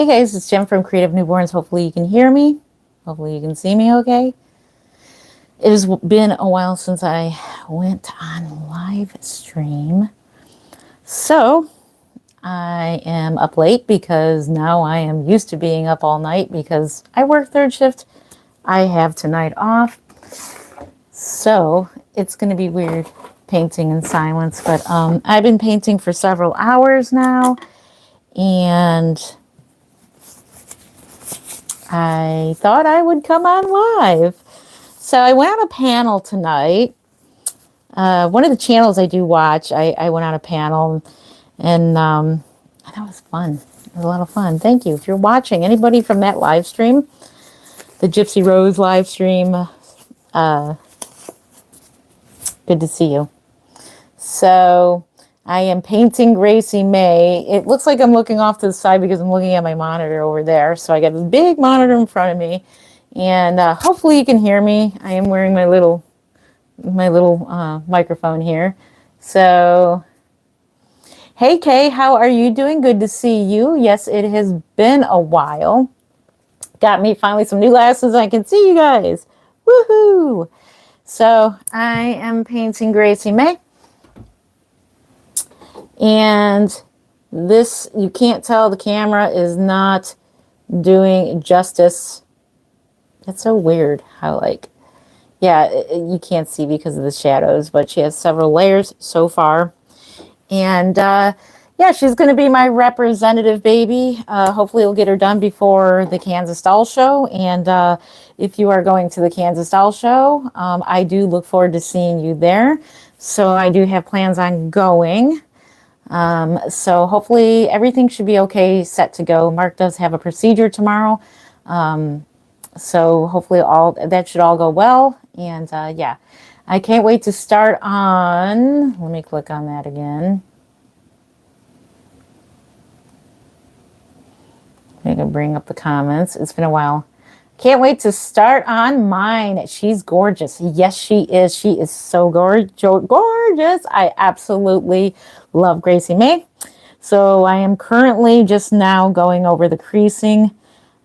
Hey guys, it's Jem from Creative Newborns. Hopefully you can hear me. Hopefully you can see me okay. It has been a while since I went on live stream. So I am up late because now I am used to being up all night because I work third shift. I have tonight off. So it's going to be weird painting in silence, but I've been painting for several hours now, and I thought I would come on live. So I went on a panel tonight. One of the channels I do watch, I went on a panel, and that was fun. It was a lot of fun. Thank you. If you're watching, anybody from that live stream, the Gypsy Rose live stream, good to see you. So I am painting Gracie May. It looks like I'm looking off to the side because I'm looking at my monitor over there. So I got this big monitor in front of me, and hopefully you can hear me. I am wearing my little microphone here. So, hey Kay, how are you doing? Good to see you. Yes, it has been a while. Got me finally some new glasses. I can see you guys. Woohoo! So I am painting Gracie May. And this, you can't tell, the camera is not doing justice. That's so weird how, like, yeah, you can't see because of the shadows, but she has several layers so far. And yeah, she's going to be my representative baby. Hopefully we'll get her done before the Kansas Doll Show. And if you are going to the Kansas Doll Show, I do look forward to seeing you there. So I do have plans on going. So hopefully everything should be okay, set to go. Mark does have a procedure tomorrow. So hopefully all that should all go well. And yeah, I can't wait to start on, let me click on that again. I can bring up the comments. It's been a while. Can't wait to start on mine. She's gorgeous. Yes, she is. She is so gorgeous. I absolutely love Gracie May. So I am currently just now going over the creasing.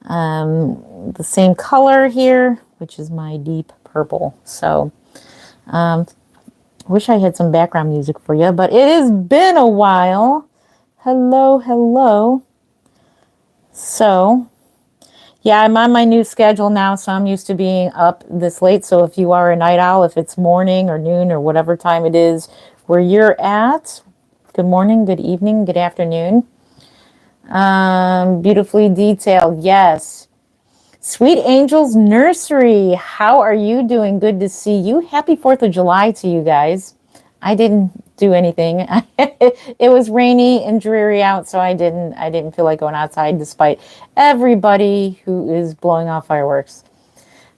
The same color here, which is my deep purple. So wish I had some background music for you, but it has been a while. Hello, hello. So yeah, I'm on my new schedule now, so I'm used to being up this late. So if you are a night owl, if it's morning or noon or whatever time it is where you're at, good morning, good evening, good afternoon. Beautifully detailed, yes. Sweet Angels Nursery, how are you doing? Good to see you. Happy 4th of July to you guys. I didn't do anything. It was rainy and dreary out, so I didn't feel like going outside despite everybody who is blowing off fireworks.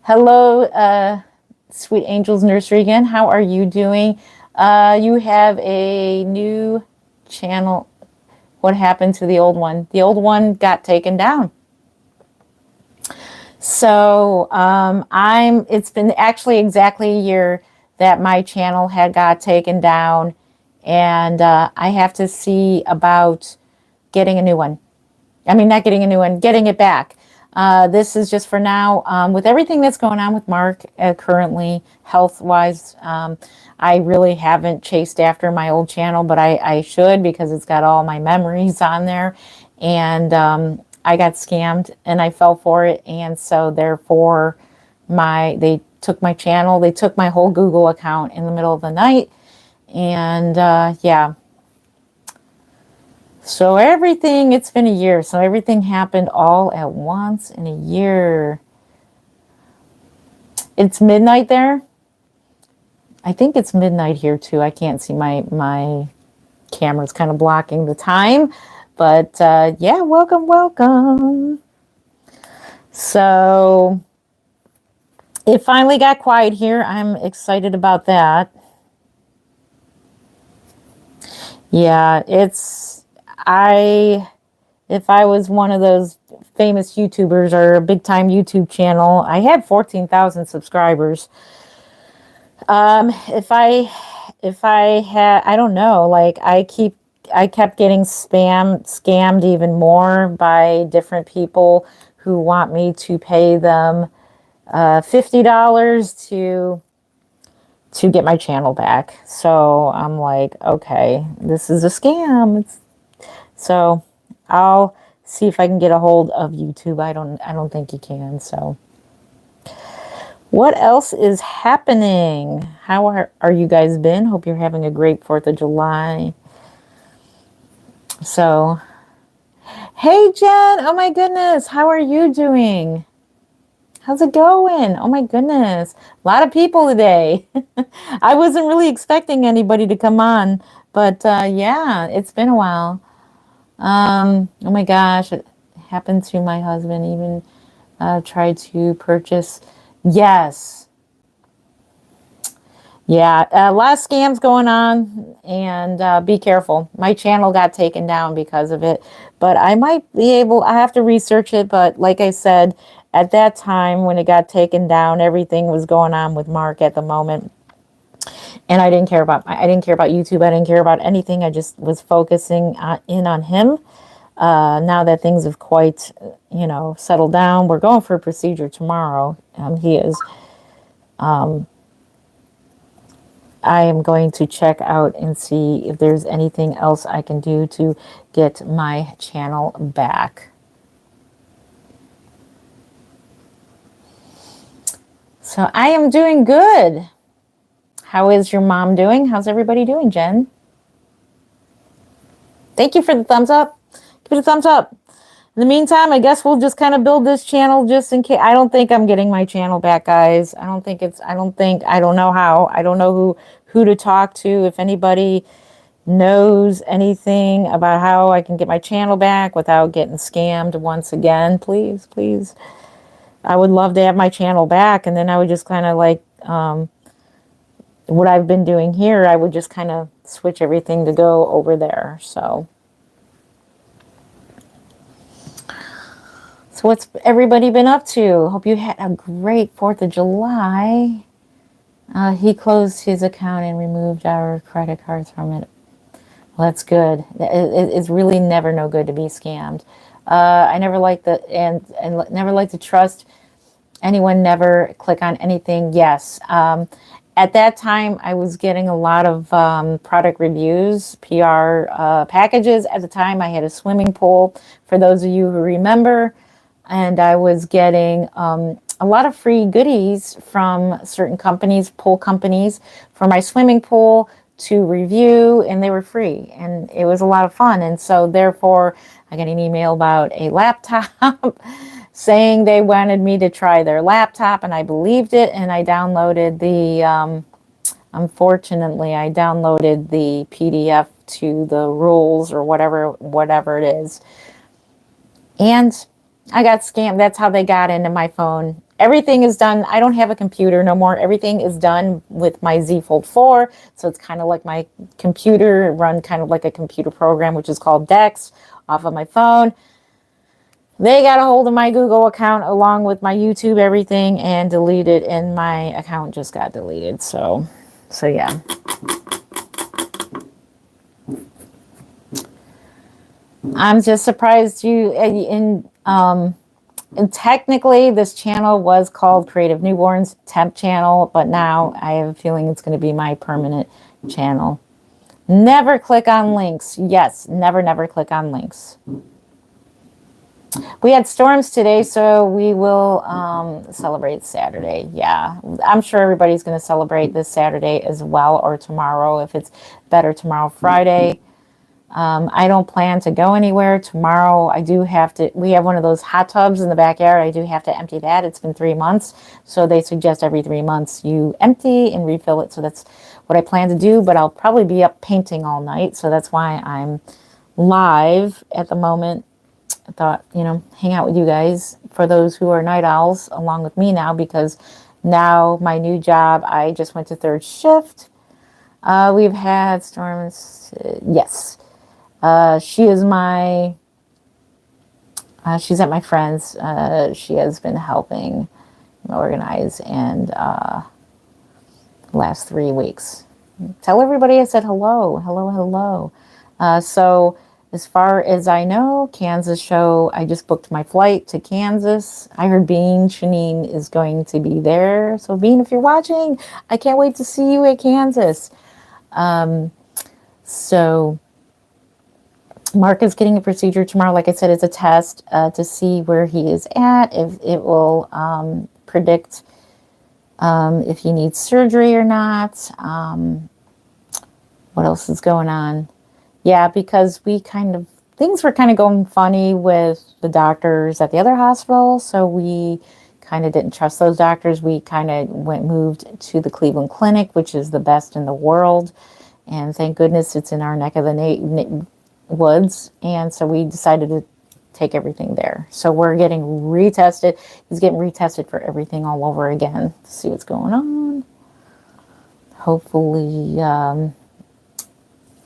Hello, Sweet Angels Nursery again. How are you doing? You have a new channel. What happened to the old one? The old one got taken down. So it's been actually exactly a year that my channel had got taken down, and I have to see about getting a new one. I mean, not getting a new one, getting it back. This is just for now. With everything that's going on with Mark currently, health-wise, I really haven't chased after my old channel, but I should, because it's got all my memories on there. And I got scammed and I fell for it. And so therefore they took my channel, they took my whole Google account in the middle of the night. And yeah. So everything, it's been a year. So everything happened all at once in a year. It's midnight there. I think it's midnight here too. I can't see, my camera's kind of blocking the time. But yeah, welcome. So it finally got quiet here. I'm excited about that. Yeah, if I was one of those famous YouTubers or a big time YouTube channel, I had 14,000 subscribers. If I had, I don't know, like I keep I kept getting scammed even more by different people who want me to pay them $50 to get my channel back. So I'm like, okay, this is a scam. So I'll see if I can get a hold of YouTube. I don't think you can. So what else is happening? How are you guys been? Hope you're having a great 4th of July. So, hey Jen, oh my goodness, how are you doing? How's it going? Oh my goodness, a lot of people today. I wasn't really expecting anybody to come on, but yeah, it's been a while. Oh my gosh, it happened to my husband, even tried to purchase. Yes. Yeah, a lot of scams going on, and be careful. My channel got taken down because of it, but I might be able, I have to research it, but like I said, at that time when it got taken down, everything was going on with Mark at the moment, and I didn't care about YouTube, I didn't care about anything, I just was focusing in on him. Now that things have quite, settled down, we're going for a procedure tomorrow. He is. I am going to check out and see if there's anything else I can do to get my channel back. So I am doing good. How is your mom doing? How's everybody doing, Jen? Thank you for the thumbs up. Give it a thumbs up. In the meantime, I guess we'll just kind of build this channel just in case. I don't think I'm getting my channel back, guys. I don't know how. I don't know who to talk to. If anybody knows anything about how I can get my channel back without getting scammed once again, please, please. I would love to have my channel back, and then I would just kind of like what I've been doing here, I would just kind of switch everything to go over there. So what's everybody been up to? Hope you had a great 4th of July. He closed his account and removed our credit cards from it. Well, that's good. It's really never no good to be scammed. I never like and never like to trust anyone. Never click on anything. Yes. At that time, I was getting a lot of product reviews, PR packages. At the time, I had a swimming pool, for those of you who remember, and I was getting a lot of free goodies from certain companies, pool companies, for my swimming pool to review, and they were free, and it was a lot of fun. And so therefore I got an email about a laptop saying they wanted me to try their laptop, and I believed it, and I downloaded the unfortunately I downloaded the PDF to the rules or whatever it is, and I got scammed. That's how they got into my phone. Everything is done. I don't have a computer no more. Everything is done with my Z Fold 4. So it's kind of like my computer, run kind of like a computer program, which is called Dex, off of my phone. They got a hold of my Google account along with my YouTube, everything, and deleted, and my account just got deleted. So yeah. I'm just surprised you and technically, this channel was called Creative Newborns Temp Channel, but now I have a feeling it's going to be my permanent channel. Never click on links. Yes, never click on links. We had storms today, so we will celebrate Saturday. Yeah, I'm sure everybody's going to celebrate this Saturday as well, or tomorrow if it's better tomorrow, Friday. I don't plan to go anywhere tomorrow. We have one of those hot tubs in the backyard. I do have to empty that. It's been 3 months. So they suggest every 3 months you empty and refill it. So that's what I plan to do, but I'll probably be up painting all night. So that's why I'm live at the moment. I thought, hang out with you guys, for those who are night owls along with me now, because now my new job, I just went to 3rd shift. We've had storms. Yes. She is she's at my friend's. She has been helping organize and last 3 weeks. Tell everybody I said hello. So as far as I know, Kansas show, I just booked my flight to Kansas. I heard Bean Shanine is going to be there. So Bean, if you're watching, I can't wait to see you at Kansas. So Mark is getting a procedure tomorrow. Like I said, it's a test to see where he is at, if it will predict if he needs surgery or not. What else is going on? Yeah, because things were kind of going funny with the doctors at the other hospital. So we kind of didn't trust those doctors. We kind of moved to the Cleveland Clinic, which is the best in the world. And thank goodness it's in our neck of the woods. And so we decided to take everything there. So we're getting retested. He's getting retested for everything all over again to see what's going on. Hopefully,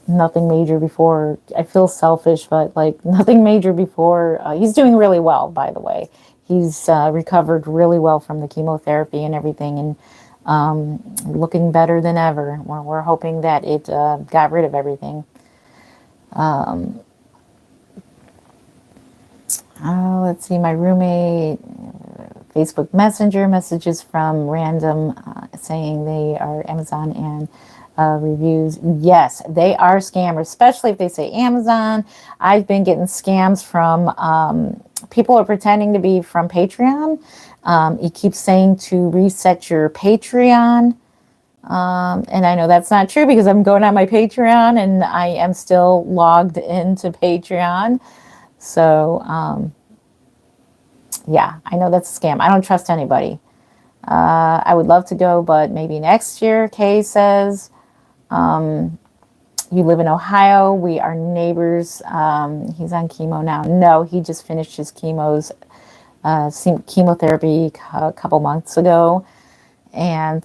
nothing major before. I feel selfish, but like nothing major before. He's doing really well, by the way. He's recovered really well from the chemotherapy and everything, and looking better than ever. We're hoping that it got rid of everything. Let's see, my roommate, Facebook Messenger messages from random saying they are Amazon and reviews. Yes, they are scammers, especially if they say Amazon. I've been getting scams from people are pretending to be from Patreon. It keeps saying to reset your Patreon. And I know that's not true because I'm going on my Patreon and I am still logged into Patreon. So, yeah, I know that's a scam. I don't trust anybody. I would love to go, but maybe next year, Kay says. You live in Ohio. We are neighbors. He's on chemo now. No, he just finished his chemotherapy a couple months ago. And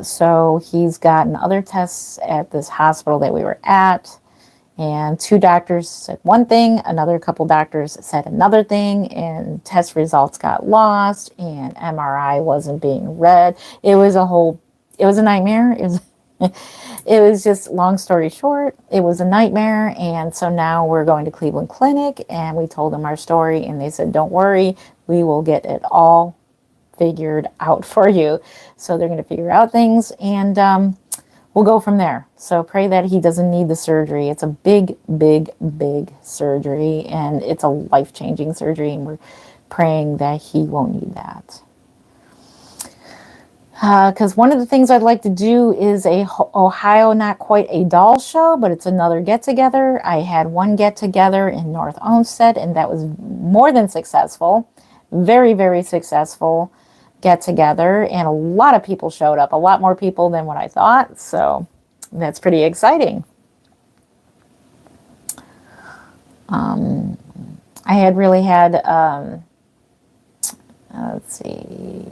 so he's gotten other tests at this hospital that we were at. And 2 doctors said one thing, another couple doctors said another thing, and test results got lost, and MRI wasn't being read. It was a nightmare. It was just, long story short, it was a nightmare. And so now we're going to Cleveland Clinic, and we told them our story, and they said, don't worry, we will get it all figured out for you. So they're going to figure out things, and we'll go from there. So pray that he doesn't need the surgery. It's a big, big, big surgery, and it's a life-changing surgery, and we're praying that he won't need that. Because one of the things I'd like to do is a Ohio, not quite a doll show, but it's another get-together. I had one get-together in North Olmsted, and that was more than successful. Very, very successful get-together, and a lot of people showed up, a lot more people than what I thought, so that's pretty exciting. I had really had, let's see,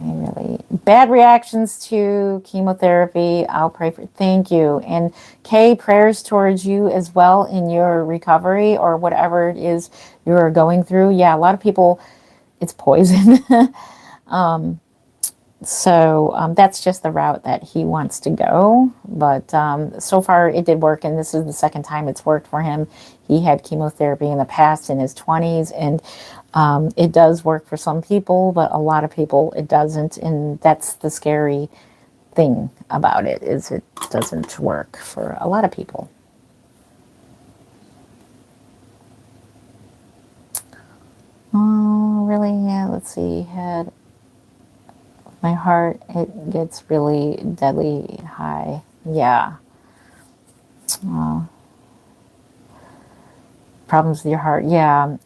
really bad reactions to chemotherapy. I'll pray for, thank you. And Kay, prayers towards you as well in your recovery or whatever it is you're going through. Yeah, a lot of people, it's poison. So that's just the route that he wants to go. But so far it did work, and this is the second time it's worked for him. He had chemotherapy in the past in his 20s, and it does work for some people, but a lot of people it doesn't. And that's the scary thing about it, is it doesn't work for a lot of people. Oh, really? Yeah, let's see. Had my heart, it gets really deadly high. Yeah. Problems with your heart. Yeah.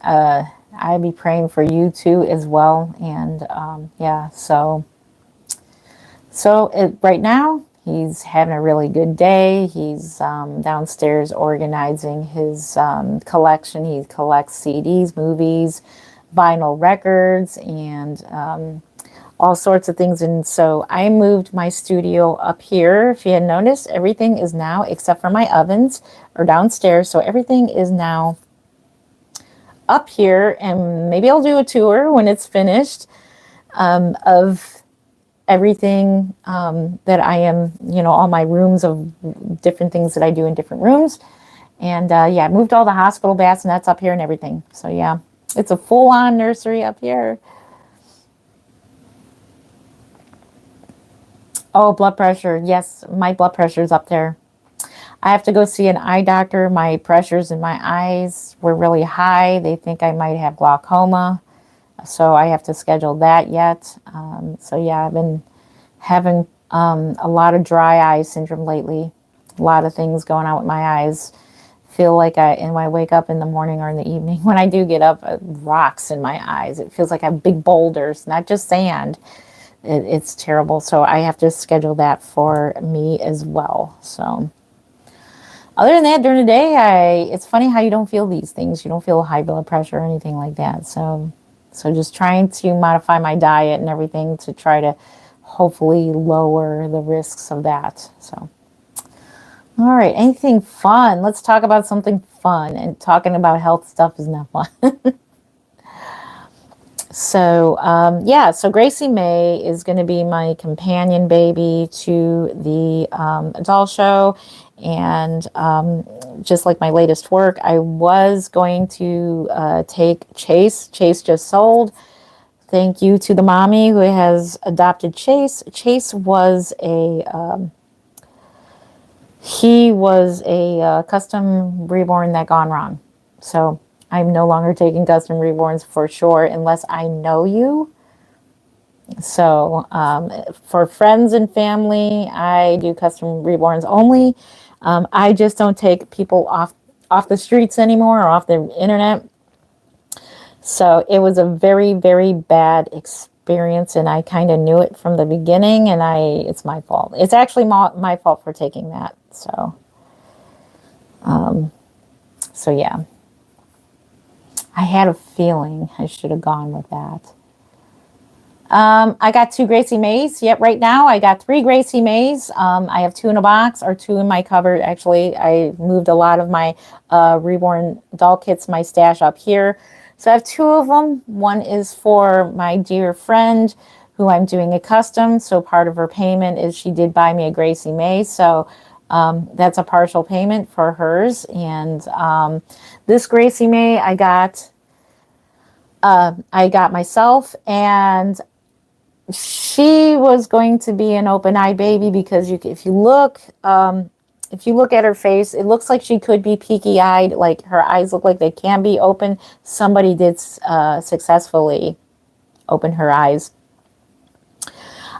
I'd be praying for you too as well. And yeah, so right now he's having a really good day. He's downstairs organizing his collection. He collects CDs, movies, vinyl records, and all sorts of things. And so I moved my studio up here. If you had noticed, everything is now, except for my ovens, are downstairs. So everything is now up here, and maybe I'll do a tour when it's finished of everything that I am, all my rooms of different things that I do in different rooms. And yeah, I moved all the hospital bassinets up here and everything. So yeah, it's a full-on nursery up here. Oh, blood pressure. Yes, my blood pressure is up there. I have to go see an eye doctor. My pressures in my eyes were really high. They think I might have glaucoma. So I have to schedule that yet. So yeah, I've been having a lot of dry eye syndrome lately. A lot of things going on with my eyes. Feel like when I wake up in the morning or in the evening, when I do get up, rocks in my eyes. It feels like I have big boulders, not just sand. It's terrible. So I have to schedule that for me as well. So other than that, during the day, it's funny how you don't feel these things. You don't feel high blood pressure or anything like that. So just trying to modify my diet and everything to try to hopefully lower the risks of that. So, all right, anything fun? Let's talk about something fun. And talking about health stuff is not fun. So, yeah, so Gracie May is going to be my companion baby to the doll show. And just like my latest work, I was going to take Chase. Chase just sold. Thank you to the mommy who has adopted Chase. Chase was he was a custom reborn that gone wrong. So I'm no longer taking custom reborns for sure unless I know you. So for friends and family, I do custom reborns only. I just don't take people off the streets anymore or off the internet. So it was a very, very bad experience, and I kind of knew it from the beginning, and it's my fault. It's actually my fault for taking that. So yeah. I had a feeling I should have gone with that. I got 2 Gracie Mays. Yep, right now I got 3 Gracie Mays. I have 2 in a box or 2 in my cupboard. Actually, I moved a lot of my reborn doll kits, my stash up here. So I have 2 of them. One is for my dear friend who I'm doing a custom. So part of her payment is she did buy me a Gracie May. So that's a partial payment for hers. And this Gracie May I got myself, and she was going to be an open-eyed baby because if you look at her face, it looks like she could be peaky-eyed. Like her eyes look like they can be open. Somebody did successfully open her eyes.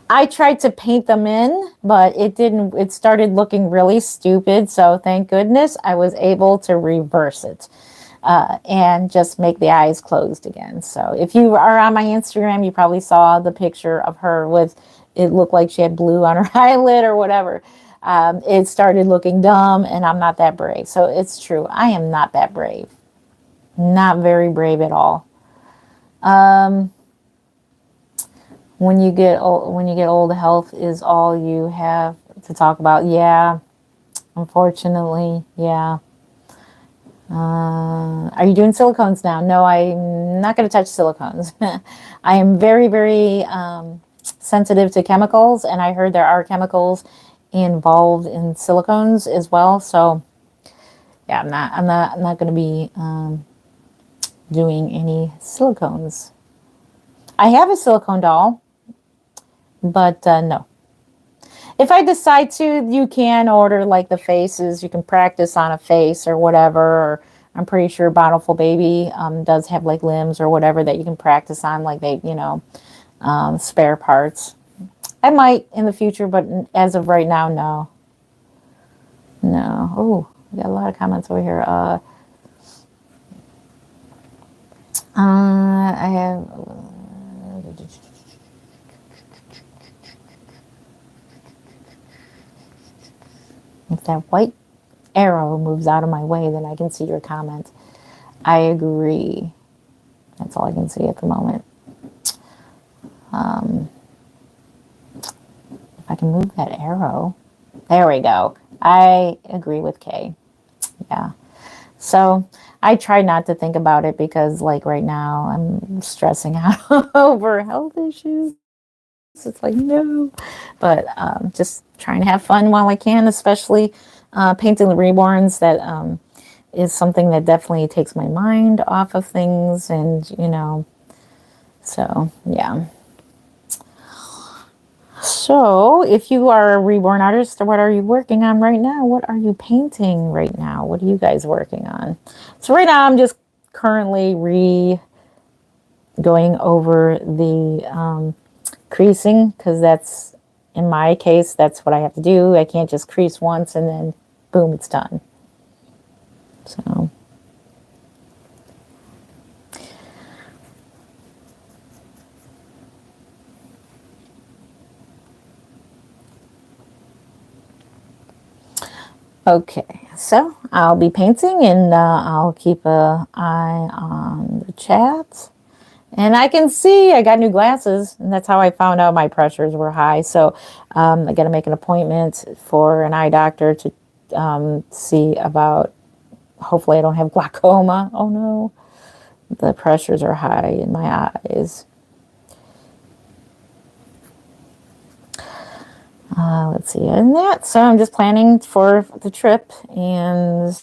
I tried to paint them in, but it didn't. It started looking really stupid. So thank goodness I was able to reverse it. And just make the eyes closed again. So if you are on my Instagram, you probably saw the picture of her with, it looked like she had blue on her eyelid or whatever. It started looking dumb, and I'm not that brave. So it's true. I am not that brave. Not very brave at all. When you get old, health is all you have to talk about. Yeah, unfortunately, yeah. Are you doing silicones now? No, I'm not going to touch silicones. I am very, very sensitive to chemicals, and I heard there are chemicals involved in silicones as well. So, yeah, I'm not going to be doing any silicones. I have a silicone doll, but no. If I decide to, you can order like the faces. You can practice on a face or whatever. Or I'm pretty sure Bountiful Baby does have like limbs or whatever that you can practice on, like spare parts. I might in the future, but as of right now, no. No. Oh, we got a lot of comments over here. I have. If that white arrow moves out of my way, then I can see your comment. I agree. That's all I can see at the moment. If I can move that arrow. There we go. I agree with Kay. Yeah. So I try not to think about it because like right now I'm stressing out over health issues. It's like, no. But just trying to have fun while I can, especially painting the reborns that is something that definitely takes my mind off of things, and so yeah. So, if you are a reborn artist, what are you working on right now? What are you painting right now? What are you guys working on? So, right now, I'm just currently going over the creasing, because that's, in my case, that's what I have to do. I can't just crease once and then boom, it's done. So, okay, so I'll be painting, and I'll keep an eye on the chat. And I can see I got new glasses, and that's how I found out my pressures were high. So I got to make an appointment for an eye doctor to see about, hopefully I don't have glaucoma. Oh no, the pressures are high in my eyes. Let's see, and that. So I'm just planning for the trip, and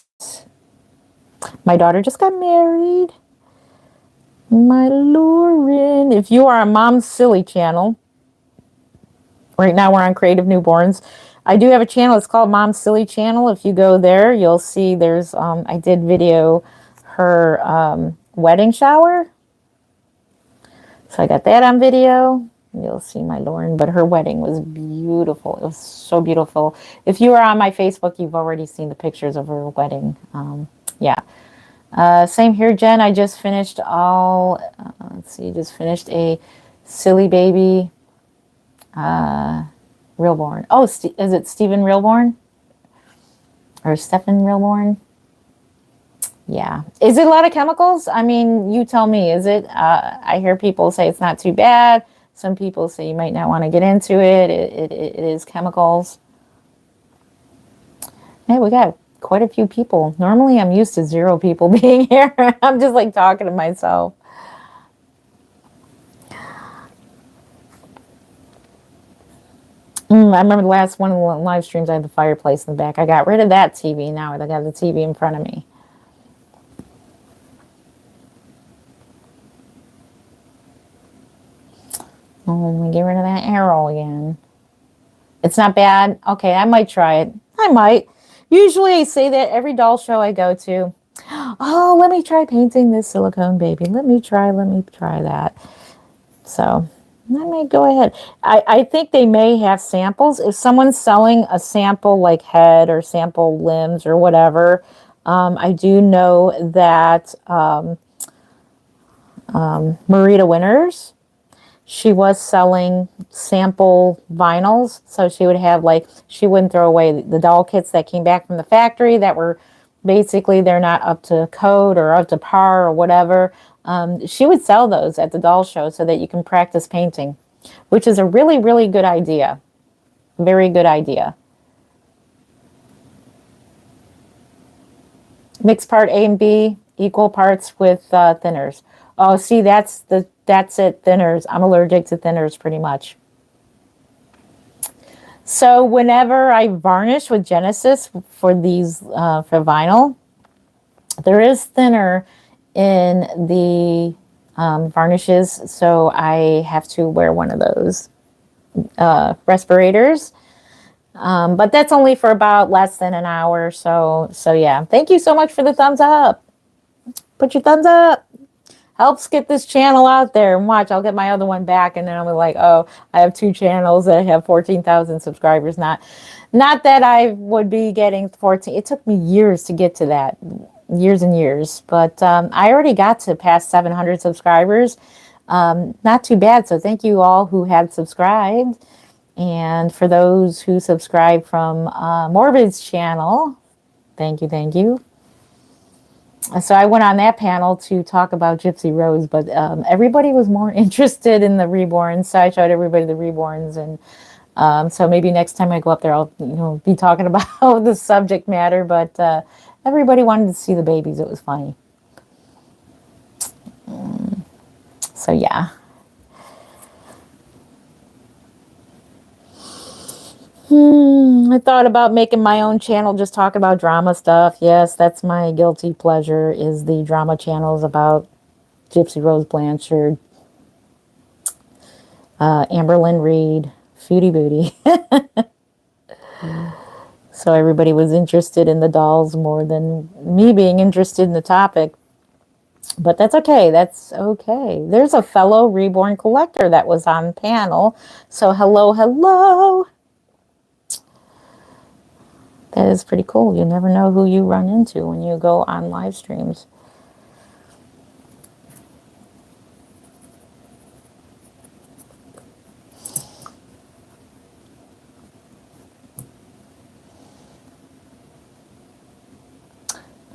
my daughter just got married. My Lauren, if you are on Mom's Silly channel, right now we're on Creative Newborns. I do have a channel. It's called Mom's Silly Channel. If you go there, you'll see there's, I did video her wedding shower. So I got that on video. You'll see my Lauren, but her wedding was beautiful. It was so beautiful. If you are on my Facebook, you've already seen the pictures of her wedding. Yeah. Same here, Jen. I just finished let's see, just finished a Silly Baby Realborn. Oh, is it Stephen Realborn? Or Stephen Realborn? Yeah. Is it a lot of chemicals? I mean, you tell me. Is it? I hear people say it's not too bad. Some people say you might not want to get into it. It is chemicals. Hey, we got quite a few people. Normally, I'm used to 0 people being here. I'm just like talking to myself. I remember the last one of the live streams, I had the fireplace in the back. I got rid of that TV. Now I got the TV in front of me. Oh, let me get rid of that arrow again. It's not bad. Okay, I might try it. I might. Usually I say that every doll show I go to. Oh, let me try painting this silicone baby. Let me try that. So I may go ahead. I think they may have samples. If someone's selling a sample like head or sample limbs or whatever, I do know that Marita Winters, she was selling sample vinyls. So she would have, like, she wouldn't throw away the doll kits that came back from the factory that were basically, they're not up to code or up to par or whatever. She would sell those at the doll show so that you can practice painting, which is a really, really good idea. Very good idea. Mix part A and B, equal parts with thinners. Oh, see, that's it, thinners. I'm allergic to thinners pretty much. So whenever I varnish with Genesis for these, for vinyl, there is thinner in the varnishes, so I have to wear one of those respirators. But that's only for about less than an hour. So yeah. Thank you so much for the thumbs up. Put your thumbs up. Helps get this channel out there. And watch, I'll get my other one back, and then I'll be like, oh, I have 2 channels that have 14,000 subscribers. Not that I would be getting 14. It took me years to get to that. Years and years. But I already got to past 700 subscribers. Not too bad. So thank you all who had subscribed. And for those who subscribe from Morbid's channel, thank you. So I went on that panel to talk about Gypsy Rose, but everybody was more interested in the reborns. So I showed everybody the reborns, and so maybe next time I go up there, I'll be talking about the subject matter. But everybody wanted to see the babies. It was funny. So yeah. I thought about making my own channel, just talking about drama stuff. Yes, that's my guilty pleasure, is the drama channels about Gypsy Rose Blanchard, Amberlynn Reed, Foodie Booty. So everybody was interested in the dolls more than me being interested in the topic. But that's okay. That's okay. There's a fellow reborn collector that was on panel. So hello, hello. That is pretty cool. You never know who you run into when you go on live streams.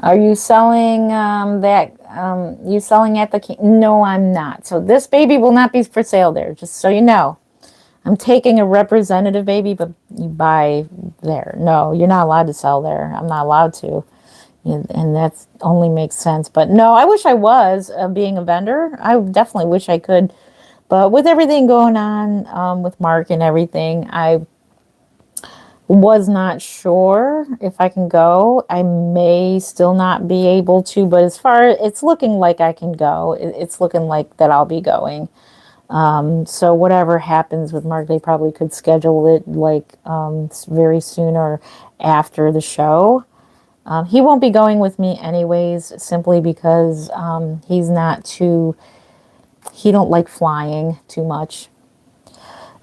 Are you selling you selling at the? No, I'm not. So this baby will not be for sale there. Just so you know, I'm taking a representative baby, but you buy there. No, you're not allowed to sell there. I'm not allowed to, and that only makes sense. But no, I wish I was being a vendor. I definitely wish I could, but with everything going on with Mark and everything, I was not sure if I can go. I may still not be able to, but as far it's looking like I can go. It's looking like that I'll be going. So whatever happens with Mark, they probably could schedule it like very soon or after the show. He won't be going with me anyways, simply because he don't like flying too much.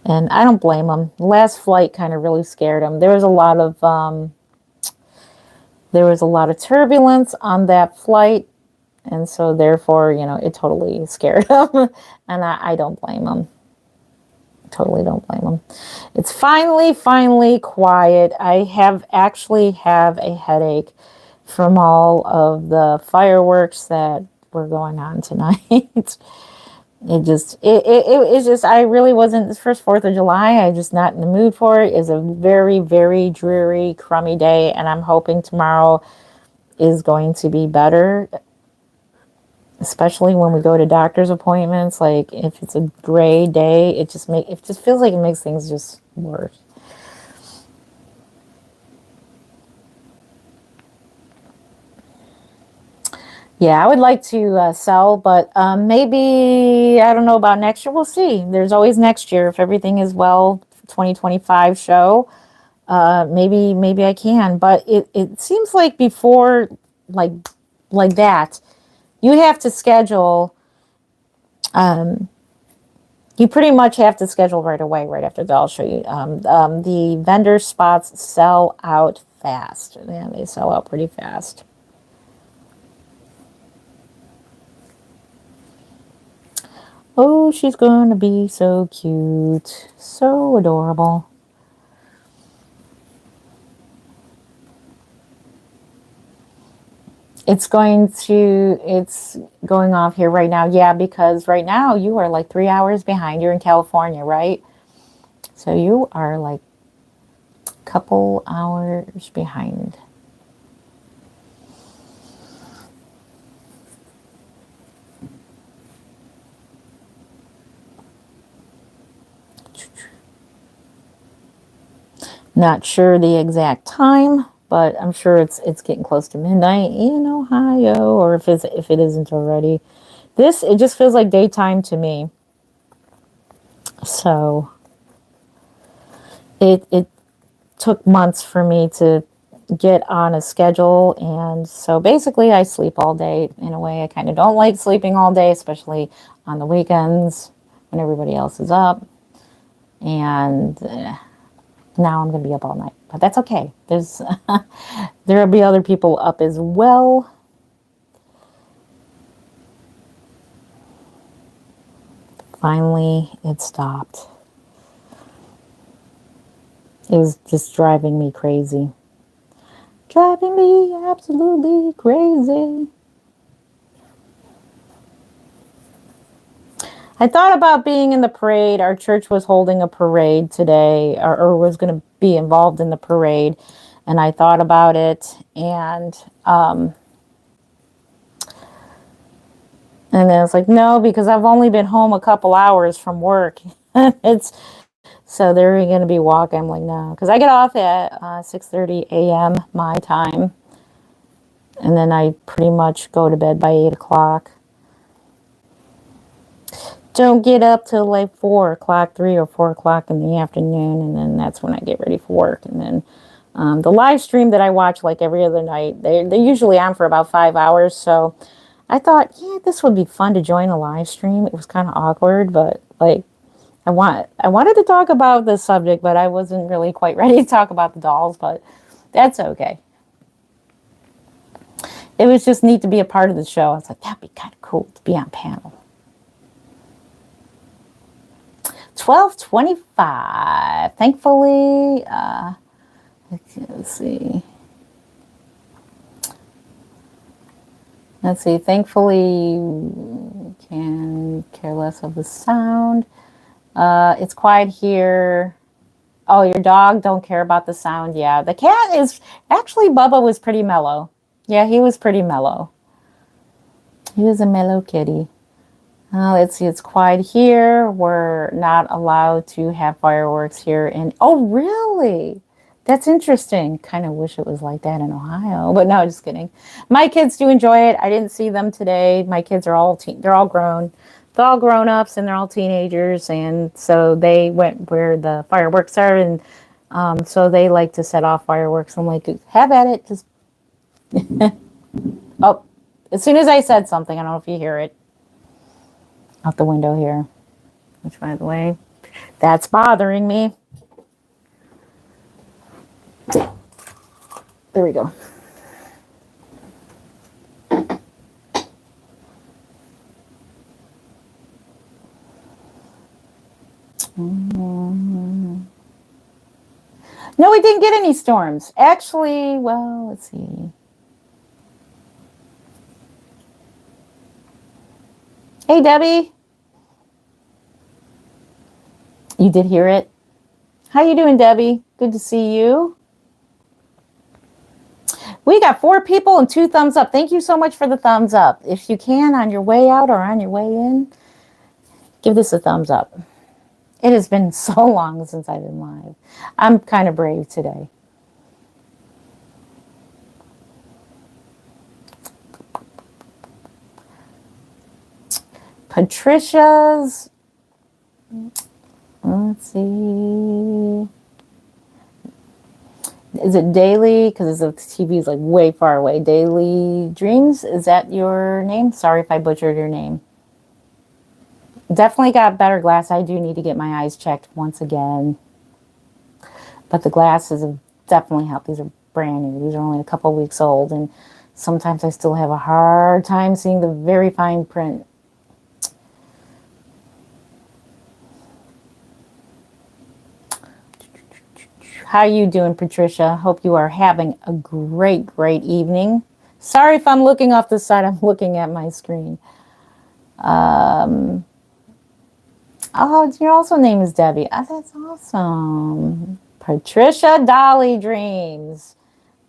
And I don't blame him. The last flight kind of really scared him. There was a lot of turbulence on that flight, and so therefore, it totally scared him. And I don't blame him. Totally don't blame him. It's finally quiet. I actually have a headache from all of the fireworks that were going on tonight. It's just, I really wasn't, this first 4th of July, I just not in the mood for it. It's a very, very dreary, crummy day, and I'm hoping tomorrow is going to be better, especially when we go to doctor's appointments. Like, if it's a gray day, it just feels like it makes things just worse. Yeah, I would like to sell, but maybe, I don't know about next year. We'll see. There's always next year if everything is well. 2025 show. Maybe I can, but it seems like before, like that, you have to schedule. You pretty much have to schedule right away, right after that. I'll show you. The vendor spots sell out fast. Yeah, they sell out pretty fast. Oh, she's gonna be so cute. So adorable. It's going off here right now. Yeah, because right now you are like 3 hours behind. You're in California, right? So you are like a couple hours behind. Not sure the exact time, but I'm sure it's getting close to midnight in Ohio, or if it isn't already. It just feels like daytime to me. So it took months for me to get on a schedule, and so basically I sleep all day. In a way, I kind of don't like sleeping all day, especially on the weekends when everybody else is up. And now I'm going to be up all night, but that's okay. There'll be other people up as well. Finally, it stopped. It was just driving me crazy. Driving me absolutely crazy. I thought about being in the parade. Our church was holding a parade today, or was going to be involved in the parade. And I thought about it, and then it's like, no, because I've only been home a couple hours from work. It's So they're going to be walking. I'm like, no, because I get off at 6:30 a.m. my time, and then I pretty much go to bed by 8 o'clock. Don't get up till like 4 o'clock, 3 or 4 o'clock in the afternoon, and then that's when I get ready for work. And then the live stream that I watch like every other night, they're usually on for about 5 hours. So I thought, yeah, this would be fun to join a live stream. It was kind of awkward, but like I wanted to talk about the subject, but I wasn't really quite ready to talk about the dolls. But that's okay. It was just neat to be a part of the show. I was like, that'd be kind of cool to be on panel. 12:25. Thankfully, let's see. Let's see. Thankfully, can care less of the sound. It's quiet here. Oh, your dog don't care about the sound. Yeah, the cat is actually Bubba was pretty mellow. Yeah, he was pretty mellow. He was a mellow kitty. Let's see, it's quiet here. We're not allowed to have fireworks here. And oh, really? That's interesting. Kind of wish it was like that in Ohio, but no, just kidding. My kids do enjoy it. I didn't see them today. My kids are they're all grown. They're all grown ups and they're all teenagers. And so they went where the fireworks are. And so they like to set off fireworks. I'm like, have at it. Just oh, as soon as I said something, I don't know if you hear it out the window here, which by the way, that's bothering me. There we go. No, we didn't get any storms. Actually, well, let's see. Hey, Debbie. You did hear it? How you doing, Debbie? Good to see you. We got 4 people and 2 thumbs up. Thank you so much for the thumbs up. If you can, on your way out or on your way in, give this a thumbs up. It has been so long since I've been live. I'm kind of brave today. Patricia's, let's see. Is it Daily? Because the TV is like way far away. Daily Dreams? Is that your name? Sorry if I butchered your name. Definitely got better glass. I do need to get my eyes checked once again. But the glasses have definitely helped. These are brand new. These are only a couple weeks old. And sometimes I still have a hard time seeing the very fine print. How are you doing, Patricia? Hope you are having a great, great evening. Sorry if I'm looking off the side. I'm looking at my screen. Oh, your also name is Debbie. Oh, that's awesome. Patricia Dolly Dreams.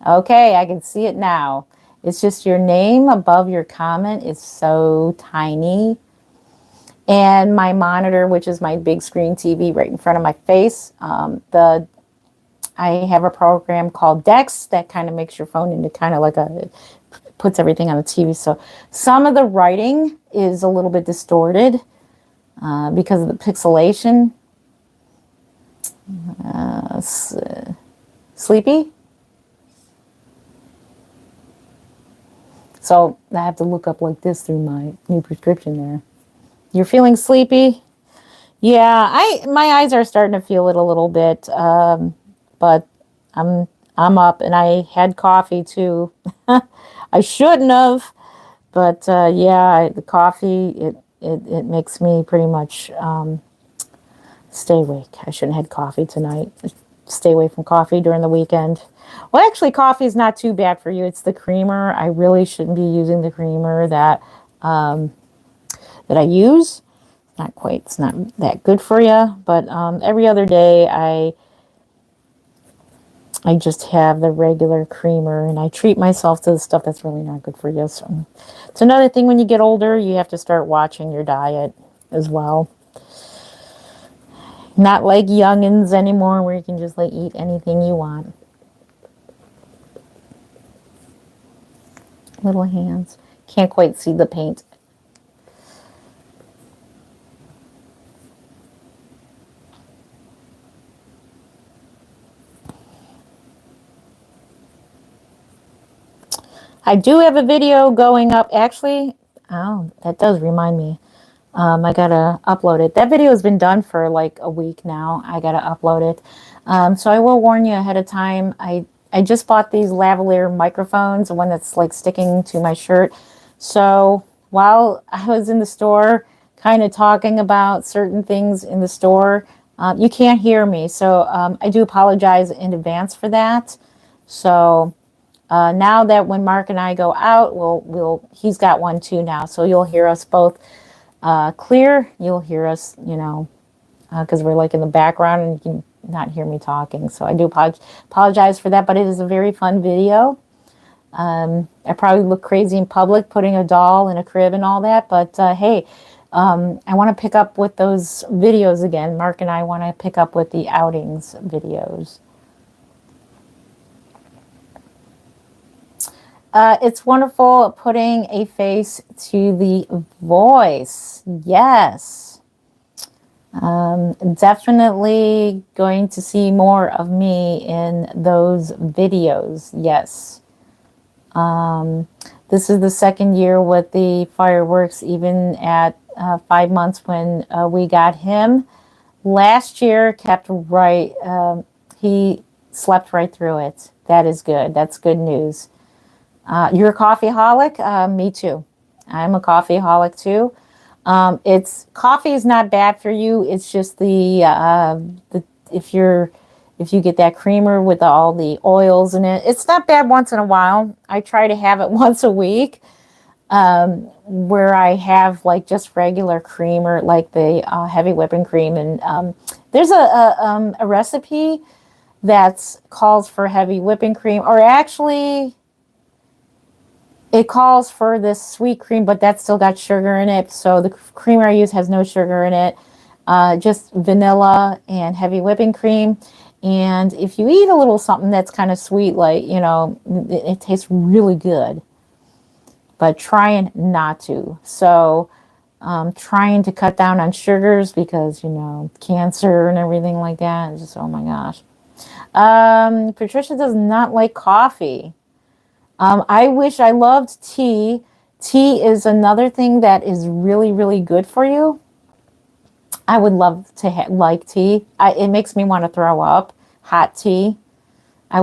Okay, I can see it now. It's just your name above your comment is so tiny. And my monitor, which is my big screen TV right in front of my face, I have a program called Dex that kind of makes your phone into kind of like puts everything on the TV. So some of the writing is a little bit distorted. Because of the pixelation. Sleepy? So I have to look up like this through my new prescription there. You're feeling sleepy? Yeah, my eyes are starting to feel it a little bit, but I'm up and I had coffee too. I shouldn't have, but yeah, the coffee it makes me pretty much stay awake. I shouldn't have had coffee tonight. Stay away from coffee during the weekend. Well, actually, coffee is not too bad for you. It's the creamer. I really shouldn't be using the creamer that I use. Not quite. It's not that good for you. But every other day, I just have the regular creamer, and I treat myself to the stuff that's really not good for you. So it's another thing when you get older, you have to start watching your diet as well. Not like youngins anymore where you can just like eat anything you want. Little hands. Can't quite see the paint. I do have a video going up. Actually, oh, that does remind me. I gotta upload it. That video has been done for like a week now. I gotta upload it. So I will warn you ahead of time. I just bought these lavalier microphones, the one that's like sticking to my shirt. So while I was in the store, kind of talking about certain things in the store, you can't hear me. So I do apologize in advance for that. So now that when Mark and I go out, he's got one too now. So you'll hear us both clear. You'll hear us, because we're like in the background and you can not hear me talking. So I do apologize for that, but it is a very fun video. I probably look crazy in public putting a doll in a crib and all that, but hey, I want to pick up with those videos again. Mark and I want to pick up with the outings videos. It's wonderful putting a face to the voice. Yes. Definitely going to see more of me in those videos. Yes. This is the second year with the fireworks, even at 5 months when we got him. Last year kept right. He slept right through it. That is good. That's good news. You're a coffeeholic? Me too. I'm a coffeeholic too. Coffee is not bad for you. It's just if you get that creamer with all the oils in it, it's not bad once in a while. I try to have it once a week, where I have like just regular creamer, like the heavy whipping cream. And there's a recipe that calls for heavy whipping cream, or actually it calls for this sweet cream, but that's still got sugar in it. So the creamer I use has no sugar in it, just vanilla and heavy whipping cream. And if you eat a little something that's kind of sweet, like, it tastes really good. But trying not to. So trying to cut down on sugars because, cancer and everything like that. It's just, oh my gosh. Patricia does not like coffee. I wish I loved tea. Tea is another thing that is really, really good for you. I would love to like tea. It makes me want to throw up. Hot tea. I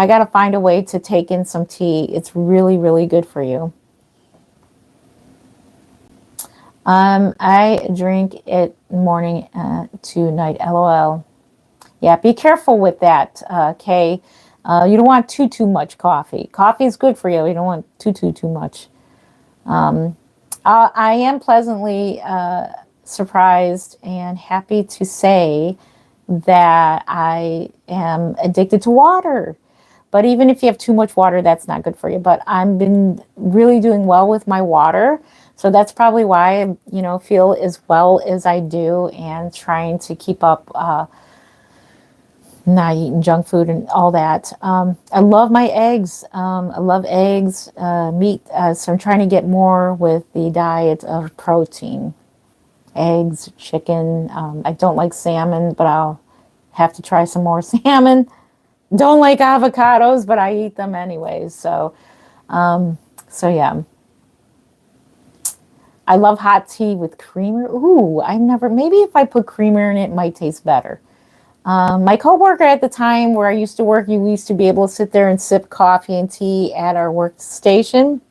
got to find a way to take in some tea. It's really, really good for you. I drink it morning to night. LOL. Yeah, be careful with that, Kay. You don't want too much coffee. Coffee is good for you. You don't want too much. I am pleasantly surprised and happy to say that I am addicted to water. But even if you have too much water, that's not good for you. But I've been really doing well with my water. So that's probably why I, feel as well as I do and trying to keep up not eating junk food and all that. I love my eggs. I love eggs, meat. So I'm trying to get more with the diet of protein. Eggs, chicken. I don't like salmon, but I'll have to try some more salmon. Don't like avocados, but I eat them anyways. So yeah. I love hot tea with creamer. Ooh, maybe if I put creamer in it, it might taste better. My coworker at the time where I used to work, we used to be able to sit there and sip coffee and tea at our workstation.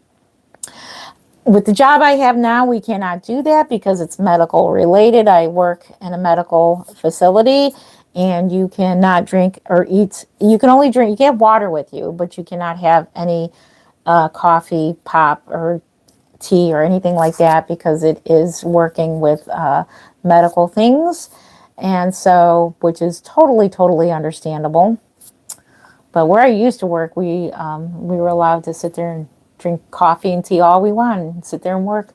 With the job I have now, we cannot do that because it's medical related. I work in a medical facility and you cannot drink or eat. You can only drink, you can have water with you, but you cannot have any coffee, pop, or tea or anything like that because it is working with medical things. And so, which is totally understandable. But where I used to work, we were allowed to sit there and drink coffee and tea all we want and sit there and work.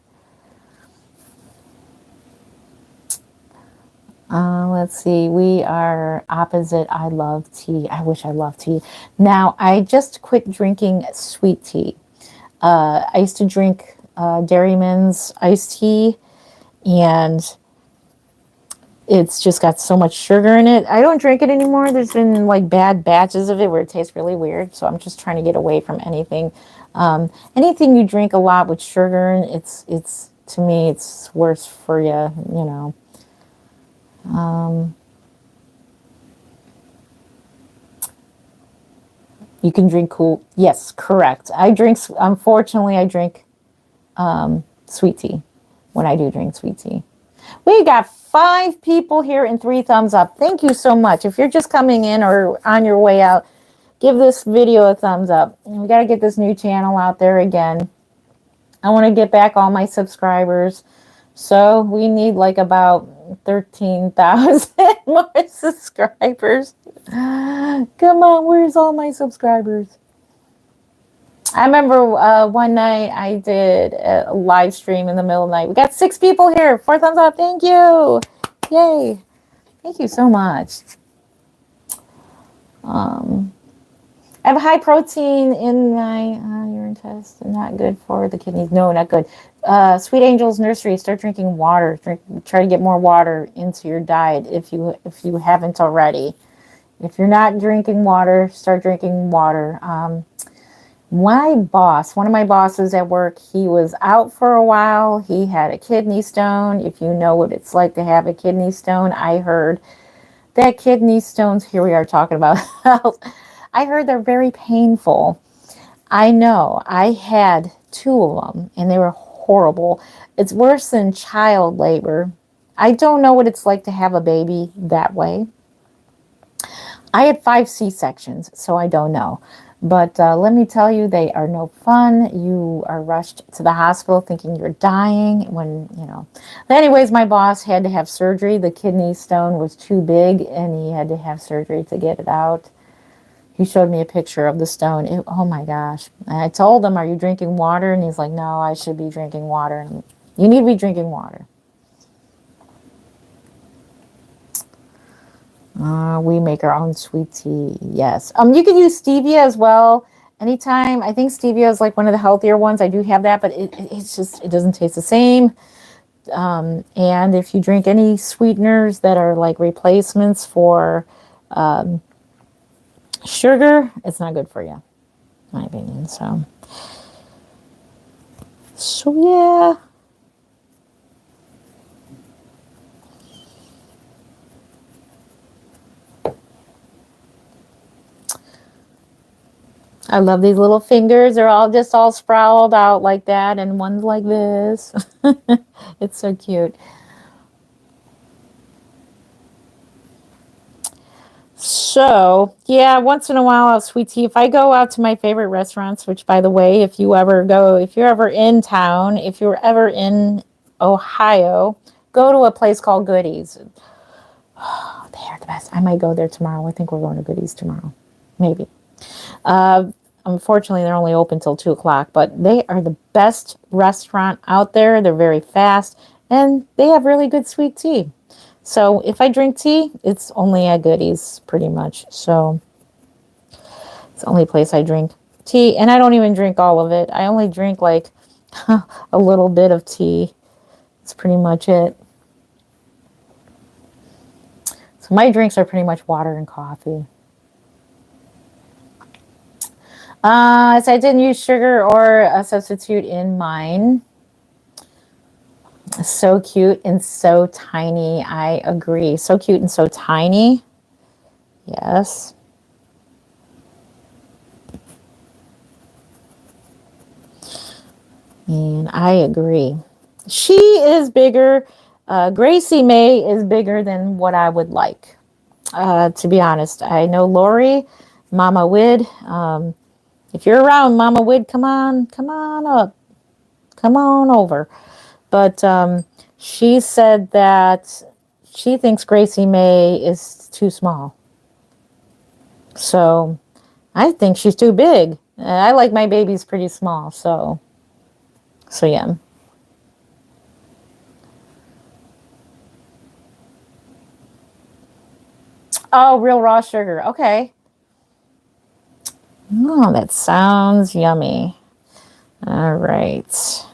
Let's see. We are opposite. I love tea. I wish I loved tea. Now, I just quit drinking sweet tea. I used to drink Dairyman's iced tea, and it's just got so much sugar in it. I don't drink it anymore. There's been like bad batches of it where it tastes really weird. So I'm just trying to get away from anything. Anything you drink a lot with sugar, it's to me, it's worse for you, you know. You can drink cool. Yes, correct. Unfortunately, I drink sweet tea when I do drink sweet tea. We got 5 people here and 3 thumbs up. Thank you so much. If you're just coming in or on your way out, give this video a thumbs up. We got to get this new channel out there again. I want to get back all my subscribers. So we need like about 13,000 more subscribers. Come on, where's all my subscribers? I remember one night I did a live stream in the middle of the night. We got 6 people here. 4 thumbs up. Thank you. Yay. Thank you so much. I have high protein in my urine test. Not good for the kidneys. No, not good. Sweet Angels Nursery. Start drinking water. Try to get more water into your diet if you haven't already. If you're not drinking water, start drinking water. One of my bosses at work, he was out for a while. He had a kidney stone. If you know what it's like to have a kidney stone, I heard that kidney stones, here we are talking about health. I heard they're very painful. I know. I had 2 of them, and they were horrible. It's worse than child labor. I don't know what it's like to have a baby that way. I had 5 C-sections, so I don't know. But let me tell you, they are no fun. You are rushed to the hospital thinking you're dying when, you know. Anyways, my boss had to have surgery. The kidney stone was too big, and he had to have surgery to get it out. He showed me a picture of the stone. Oh, my gosh. And I told him, are you drinking water? And he's like, no, I should be drinking water. And you need to be drinking water. We make our own sweet tea. Yes. You can use stevia as well. Anytime. I think stevia is like one of the healthier ones. I do have that, but it doesn't taste the same. And if you drink any sweeteners that are like replacements for sugar, it's not good for you, in my opinion. So yeah. I love these little fingers. They're all sprawled out like that, and one's like this. It's so cute. So, yeah, once in a while I'll sweet tea. If I go out to my favorite restaurants, which by the way, if you're ever in town, if you're ever in Ohio, go to a place called Goodies. Oh, they are the best. I might go there tomorrow. I think we're going to Goodies tomorrow. Maybe. Unfortunately, they're only open till 2 o'clock, but they are the best restaurant out there. They're very fast, and they have really good sweet tea. So if I drink tea, it's only at Goodies, pretty much. So it's the only place I drink tea, and I don't even drink all of it. I only drink like a little bit of tea. That's pretty much it. So my drinks are pretty much water and coffee. So I didn't use sugar or a substitute in mine. So cute and so tiny. I agree. So cute and so tiny. Yes. And I agree. She is bigger. Gracie May is bigger than what I would like. To be honest, I know Lori, Mama Wid. If you're around, Mama Wid, come on up. Come on over. But she said that she thinks Gracie May is too small. So I think she's too big. I like my babies pretty small. So yeah. Oh, real raw sugar. Okay. Oh, that sounds yummy. All right.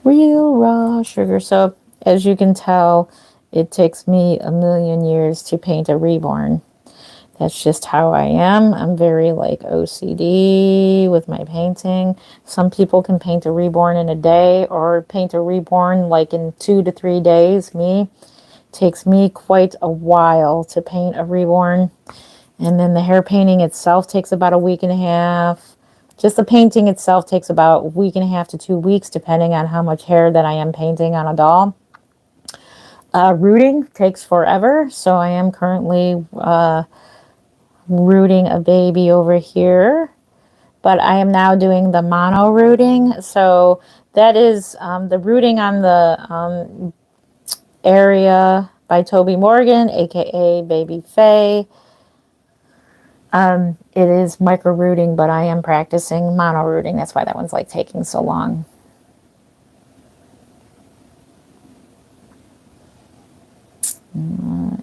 Real raw sugar. So, as you can tell, it takes me a million years to paint a reborn. That's just how I am. I'm very like OCD with my painting. Some people can paint a reborn in a day or paint a reborn like in 2 to 3 days. Takes me quite a while to paint a reborn. And then the hair painting itself takes about a week and a half. Just the painting itself takes about a week and a half to 2 weeks, depending on how much hair that I am painting on a doll. Rooting takes forever, so I am currently rooting a baby over here. But I am now doing the mono rooting. So that is the rooting on the area by Toby Morgan, aka Baby Faye. It is micro rooting, but I am practicing mono rooting. That's why that one's like taking so long.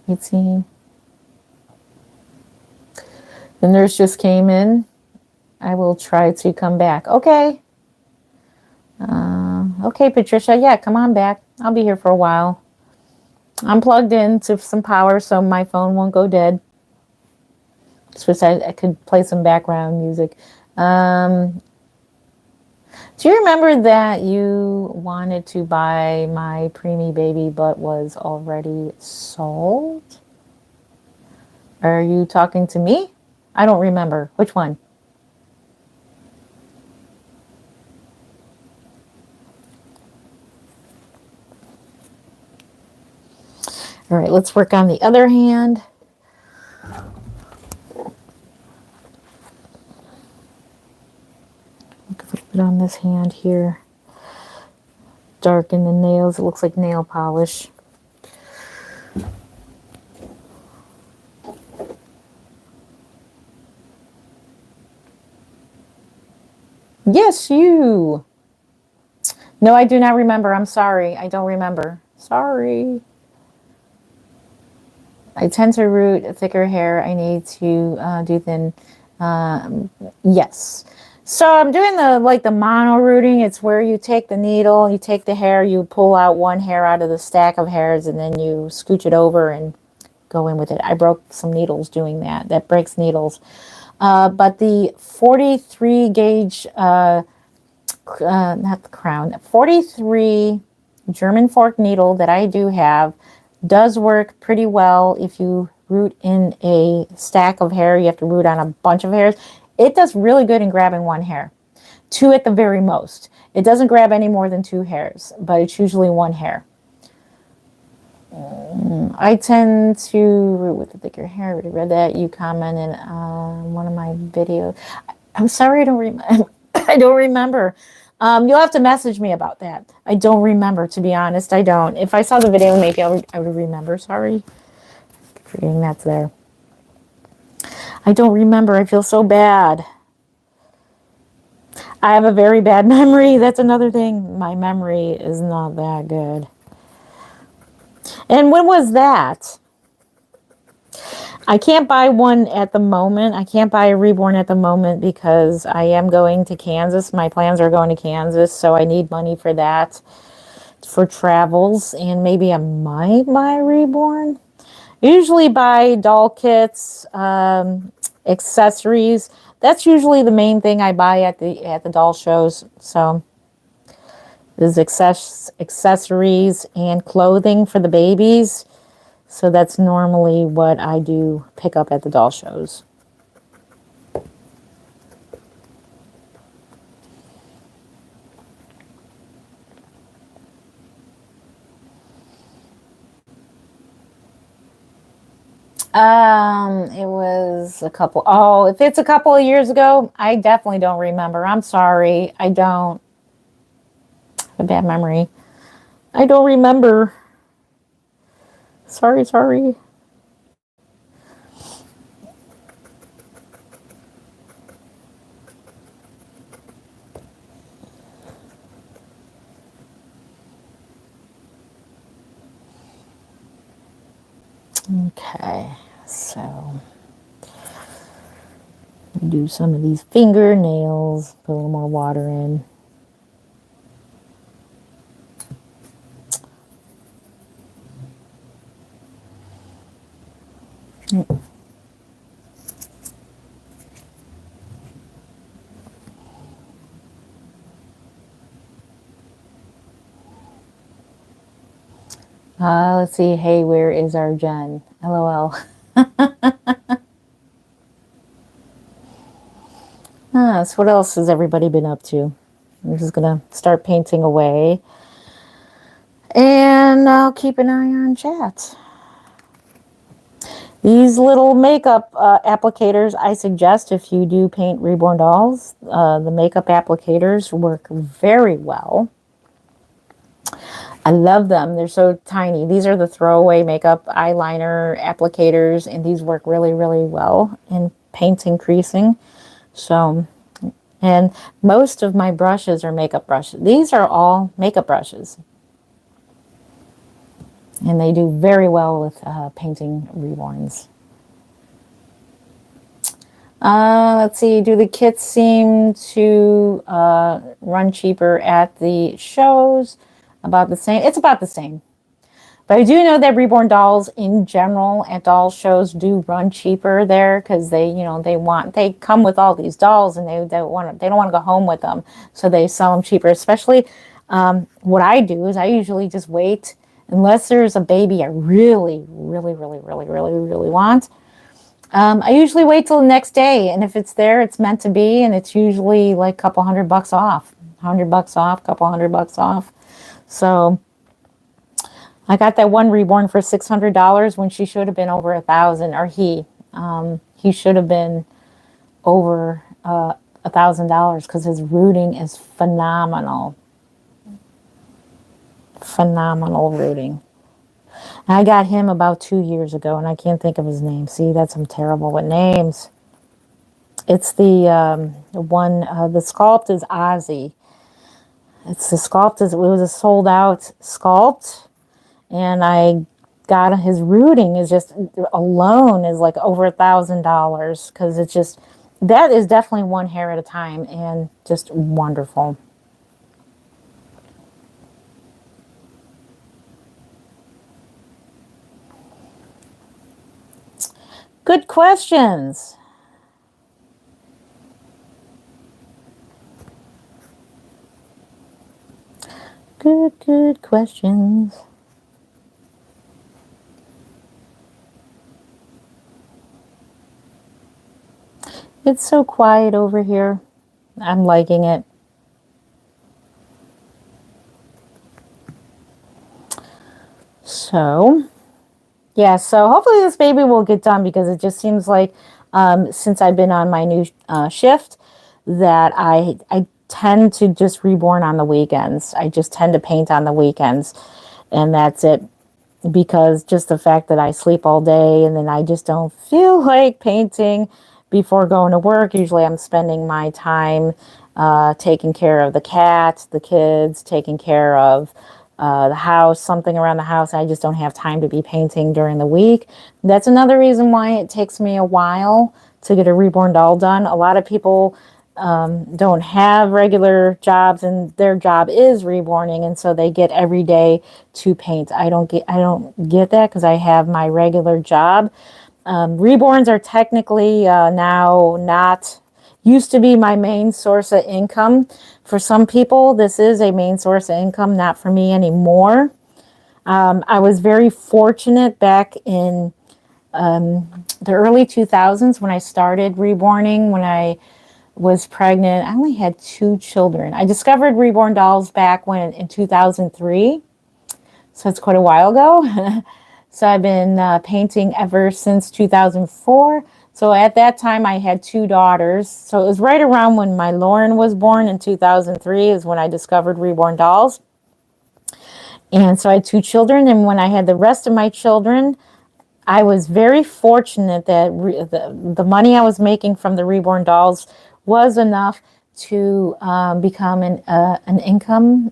Let's see. The nurse just came in. I will try to come back. Okay. Okay, Patricia. Yeah, come on back. I'll be here for a while. I'm plugged into some power so my phone won't go dead. So I could play some background music. Do you remember that you wanted to buy my preemie baby but was already sold? Are you talking to me? I don't remember. Which one? All right, let's work on the other hand. Look a little bit on this hand here. Darken the nails. It looks like nail polish. Yes, you. No, I do not remember. I'm sorry. I don't remember. Sorry. I tend to root thicker hair. I need to do thin. Yes. So I'm doing the mono rooting. It's where you take the needle, you take the hair, you pull out one hair out of the stack of hairs, and then you scooch it over and go in with it. I broke some needles doing that. That breaks needles. But the 43 gauge, not the crown, 43 German fork needle that I do have does work pretty well if you root in a stack of hair. You have to root on a bunch of hairs. It does really good in grabbing one hair, two at the very most. It doesn't grab any more than two hairs, but it's usually one hair. I tend to root with the thicker hair. I already read that. You commented on one of my videos. I'm sorry, I don't remember. I don't remember. You'll have to message me about that. I don't remember, to be honest. I don't. If I saw the video, maybe I would remember. Sorry. Forgetting that's there. I don't remember. I feel so bad. I have a very bad memory. That's another thing. My memory is not that good. And when was that? I can't buy one at the moment. I can't buy a reborn at the moment because I am going to Kansas. My plans are going to Kansas, so I need money for that, for travels, and maybe I might buy a reborn. Usually buy doll kits, accessories. That's usually the main thing I buy at the doll shows. So there's accessories and clothing for the babies. So that's normally what I do pick up at the doll shows. It was if it's a couple of years ago, I definitely don't remember. I'm sorry. I don't. A bad memory. I don't remember. Sorry. Okay, so do some of these fingernails, put a little more water in. Let's see. Hey, where is our Jen? LOL. So what else has everybody been up to? I'm just gonna start painting away, and I'll keep an eye on chat. These little makeup applicators, I suggest if you do paint reborn dolls, the makeup applicators work very well. I love them. They're so tiny. These are the throwaway makeup eyeliner applicators, and these work really, really well in painting creasing. So, and most of my brushes are makeup brushes. These are all makeup brushes. And they do very well with painting reborns. Let's see, do the kits seem to run cheaper at the shows? About the same. It's about the same. But I do know that reborn dolls in general at doll shows do run cheaper there because they come with all these dolls and they don't want to go home with them, so they sell them cheaper. Especially, what I do is I usually just wait unless there's a baby I really, really, really, really, really, really want. I usually wait till the next day, and if it's there, it's meant to be, and it's usually like a couple $100 off, $100 off, couple $100 off. So I got that one reborn for $600 when she should have been over $1,000, or he should have been over $1,000 because his rooting is phenomenal. Phenomenal rooting. I got him about 2 years ago, and I can't think of his name. See, that's I'm terrible with names. It's the one. The sculpt is Ozzy. It's the sculpt. It was a sold out sculpt, and I got his rooting is just alone is like over $1,000 because it's just that is definitely one hair at a time and just wonderful. Good questions. Good questions. It's so quiet over here. I'm liking it. So, yeah, so hopefully this baby will get done because it just seems like since I've been on my new shift that I tend to just reborn on the weekends. I just tend to paint on the weekends, and that's it. Because just the fact that I sleep all day and then I just don't feel like painting before going to work. Usually I'm spending my time taking care of the cat, the kids, taking care of the house, something around the house. I just don't have time to be painting during the week. That's another reason why it takes me a while to get a reborn doll done. A lot of people don't have regular jobs and their job is reborning, and so they get every day to paint. I don't get that because I have my regular job. Reborns are technically now not used to be my main source of income. For some people, this is a main source of income, not for me anymore. I was very fortunate back in the early 2000s when I started reborning, when I was pregnant. I only had 2 children. I discovered reborn dolls back when in 2003. So it's quite a while ago. So I've been painting ever since 2004. So at that time I had 2 daughters. So it was right around when my Lauren was born in 2003 is when I discovered reborn dolls. And so I had 2 children. And when I had the rest of my children, I was very fortunate that the money I was making from the reborn dolls was enough to become an income.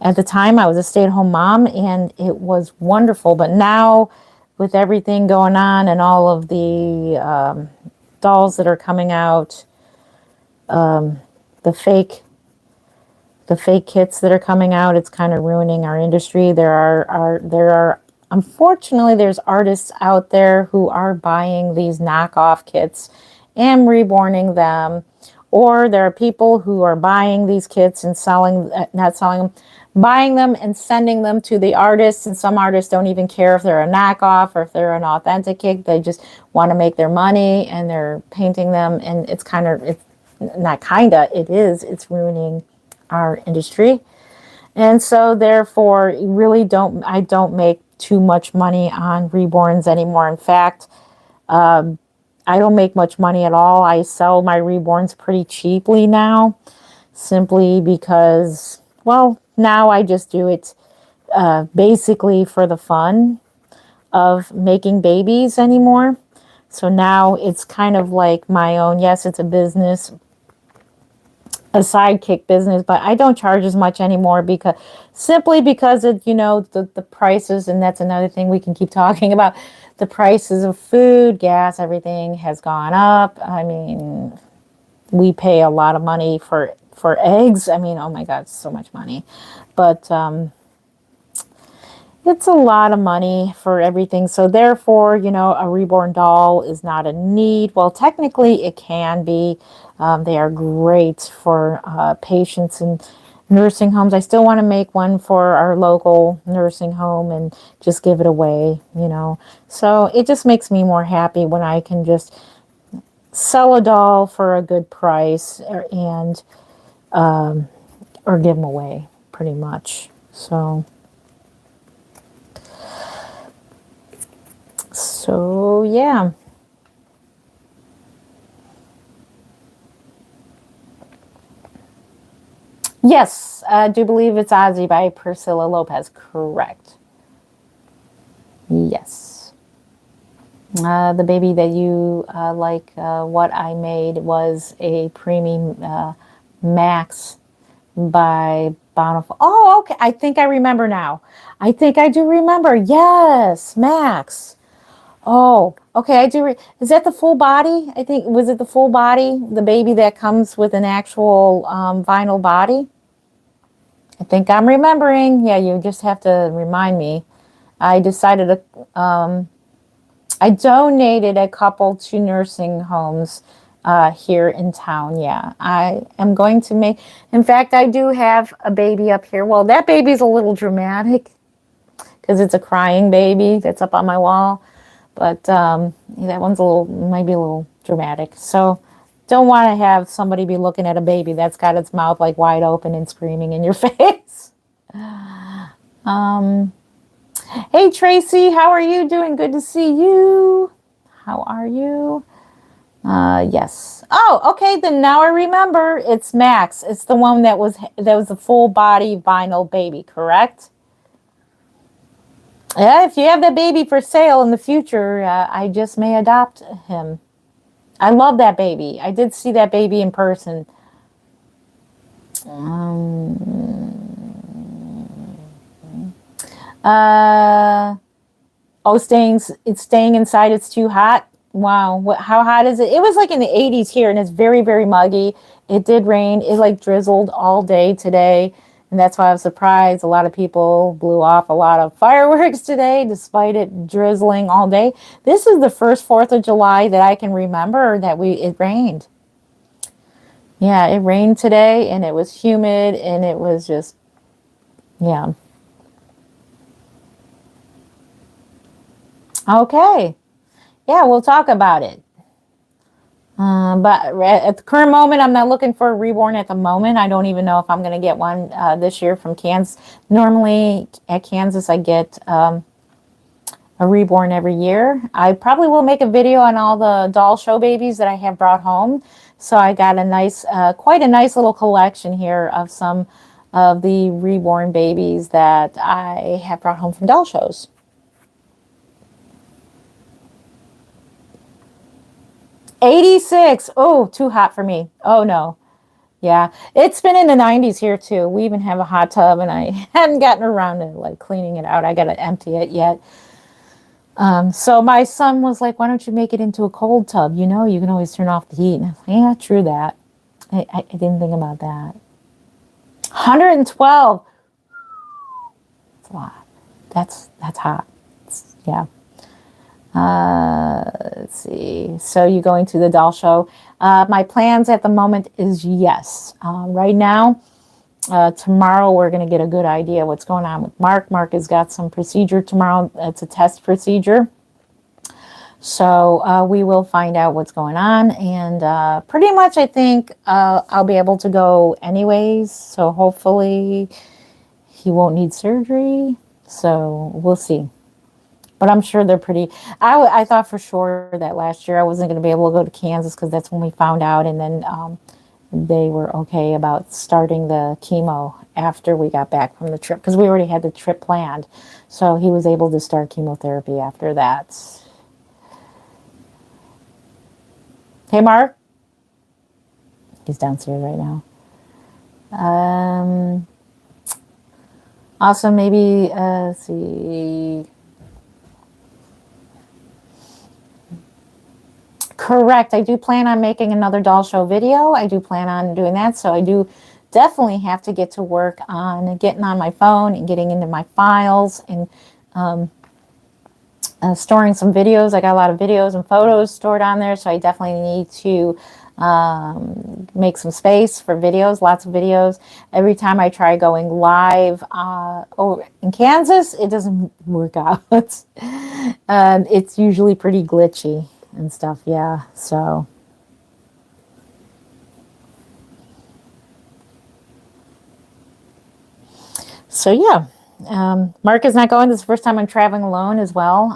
At the time, I was a stay-at-home mom, and it was wonderful. But now with everything going on and all of the dolls that are coming out, the fake kits that are coming out, it's kind of ruining our industry. There are unfortunately there's artists out there who are buying these knockoff kits and reborning them, or there are people who are buying these kits and not selling them, buying them and sending them to the artists. And some artists don't even care if they're a knockoff or if they're an authentic kit. They just want to make their money and they're painting them. And it's it's ruining our industry. And so therefore, I don't make too much money on reborns anymore. In fact, I don't make much money at all. I sell my reborns pretty cheaply now, simply because, well, now I just do it basically for the fun of making babies anymore. So now it's kind of like my own, yes, it's a business, a sidekick business, but I don't charge as much anymore because of, the prices. And that's another thing we can keep talking about. The prices of food, gas, everything has gone up. I mean, we pay a lot of money for eggs. I mean, oh my God, so much money. But it's a lot of money for everything. So therefore, a reborn doll is not a need. Well, technically it can be. They are great for patients in nursing homes. I still want to make one for our local nursing home and just give it away, So it just makes me more happy when I can just sell a doll for a good price or give them away, pretty much. So yeah. Yes, I do believe it's Ozzy by Priscilla Lopez. Correct. Yes. The baby that you what I made was a preemie Max by Bountiful. Oh, okay. I think I remember now. I think I do remember. Yes, Max. Oh, okay. Is that the full body? I think, was it the full body? The baby that comes with an actual vinyl body? I think I'm remembering. Yeah, you just have to remind me. I decided I donated a couple to nursing homes here in town. Yeah, I am going to in fact, I do have a baby up here. Well, that baby's a little dramatic because it's a crying baby that's up on my wall. But that one's might be a little dramatic. So don't want to have somebody be looking at a baby that's got its mouth like wide open and screaming in your face. Hey, Tracy, how are you doing? Good to see you. How are you? Yes. Oh, okay. Then now I remember. It's Max. It's the one that was a full body vinyl baby, correct? Yeah, if you have that baby for sale in the future, I just may adopt him. I love that baby. I did see that baby in person. It's staying inside. It's too hot. Wow. How hot is it? It was like in the 80s here, and it's very, very muggy. It did rain. It like drizzled all day today. And that's why I was surprised. A lot of people blew off a lot of fireworks today, despite it drizzling all day. This is the first 4th of July that I can remember that it rained. Yeah, it rained today, and it was humid, and it was just, yeah. Okay. Yeah, we'll talk about it. But at the current moment, I'm not looking for a reborn at the moment. I don't even know if I'm going to get one this year from Kansas. Normally at Kansas, I get a reborn every year. I probably will make a video on all the doll show babies that I have brought home. So I got quite a nice little collection here of some of the reborn babies that I have brought home from doll shows. 86. Oh, too hot for me. Oh, no. Yeah, it's been in the 90s here, too. We even have a hot tub, and I hadn't gotten around to, cleaning it out. I got to empty it yet. So my son was like, why don't you make it into a cold tub? You know, you can always turn off the heat. And I was like, yeah, true that. I didn't think about that. 112. That's a lot. That's hot. Yeah. Let's see. So you going to the doll show? My plans at the moment is yes. Right now, tomorrow we're going to get a good idea what's going on with Mark. Mark has got some procedure tomorrow. It's a test procedure. So we will find out what's going on. And pretty much I think I'll be able to go anyways. So hopefully he won't need surgery. So we'll see. But I'm sure they're pretty. I thought for sure that last year I wasn't going to be able to go to Kansas because that's when we found out. And then they were okay about starting the chemo after we got back from the trip because we already had the trip planned. So he was able to start chemotherapy after that. Hey, Mark. He's downstairs right now. Also, maybe, let's see. Correct. I do plan on making another doll show video. I do plan on doing that. So I do definitely have to get to work on getting on my phone and getting into my files and storing some videos. I got a lot of videos and photos stored on there. So I definitely need to make some space for videos, lots of videos. Every time I try going live in Kansas, it doesn't work out. It's usually pretty glitchy and stuff. Yeah. So yeah. Mark is not going. This is the first time I'm traveling alone as well.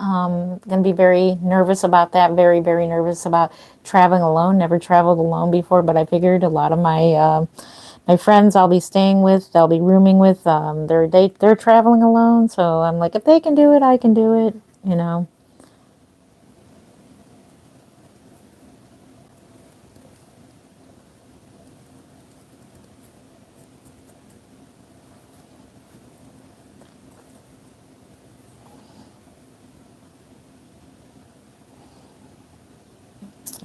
Going to be very nervous about that. Very, very nervous about traveling alone. Never traveled alone before, but I figured a lot of my friends I'll be staying with, they'll be rooming with, they're traveling alone. So I'm like, if they can do it, I can do it. You know.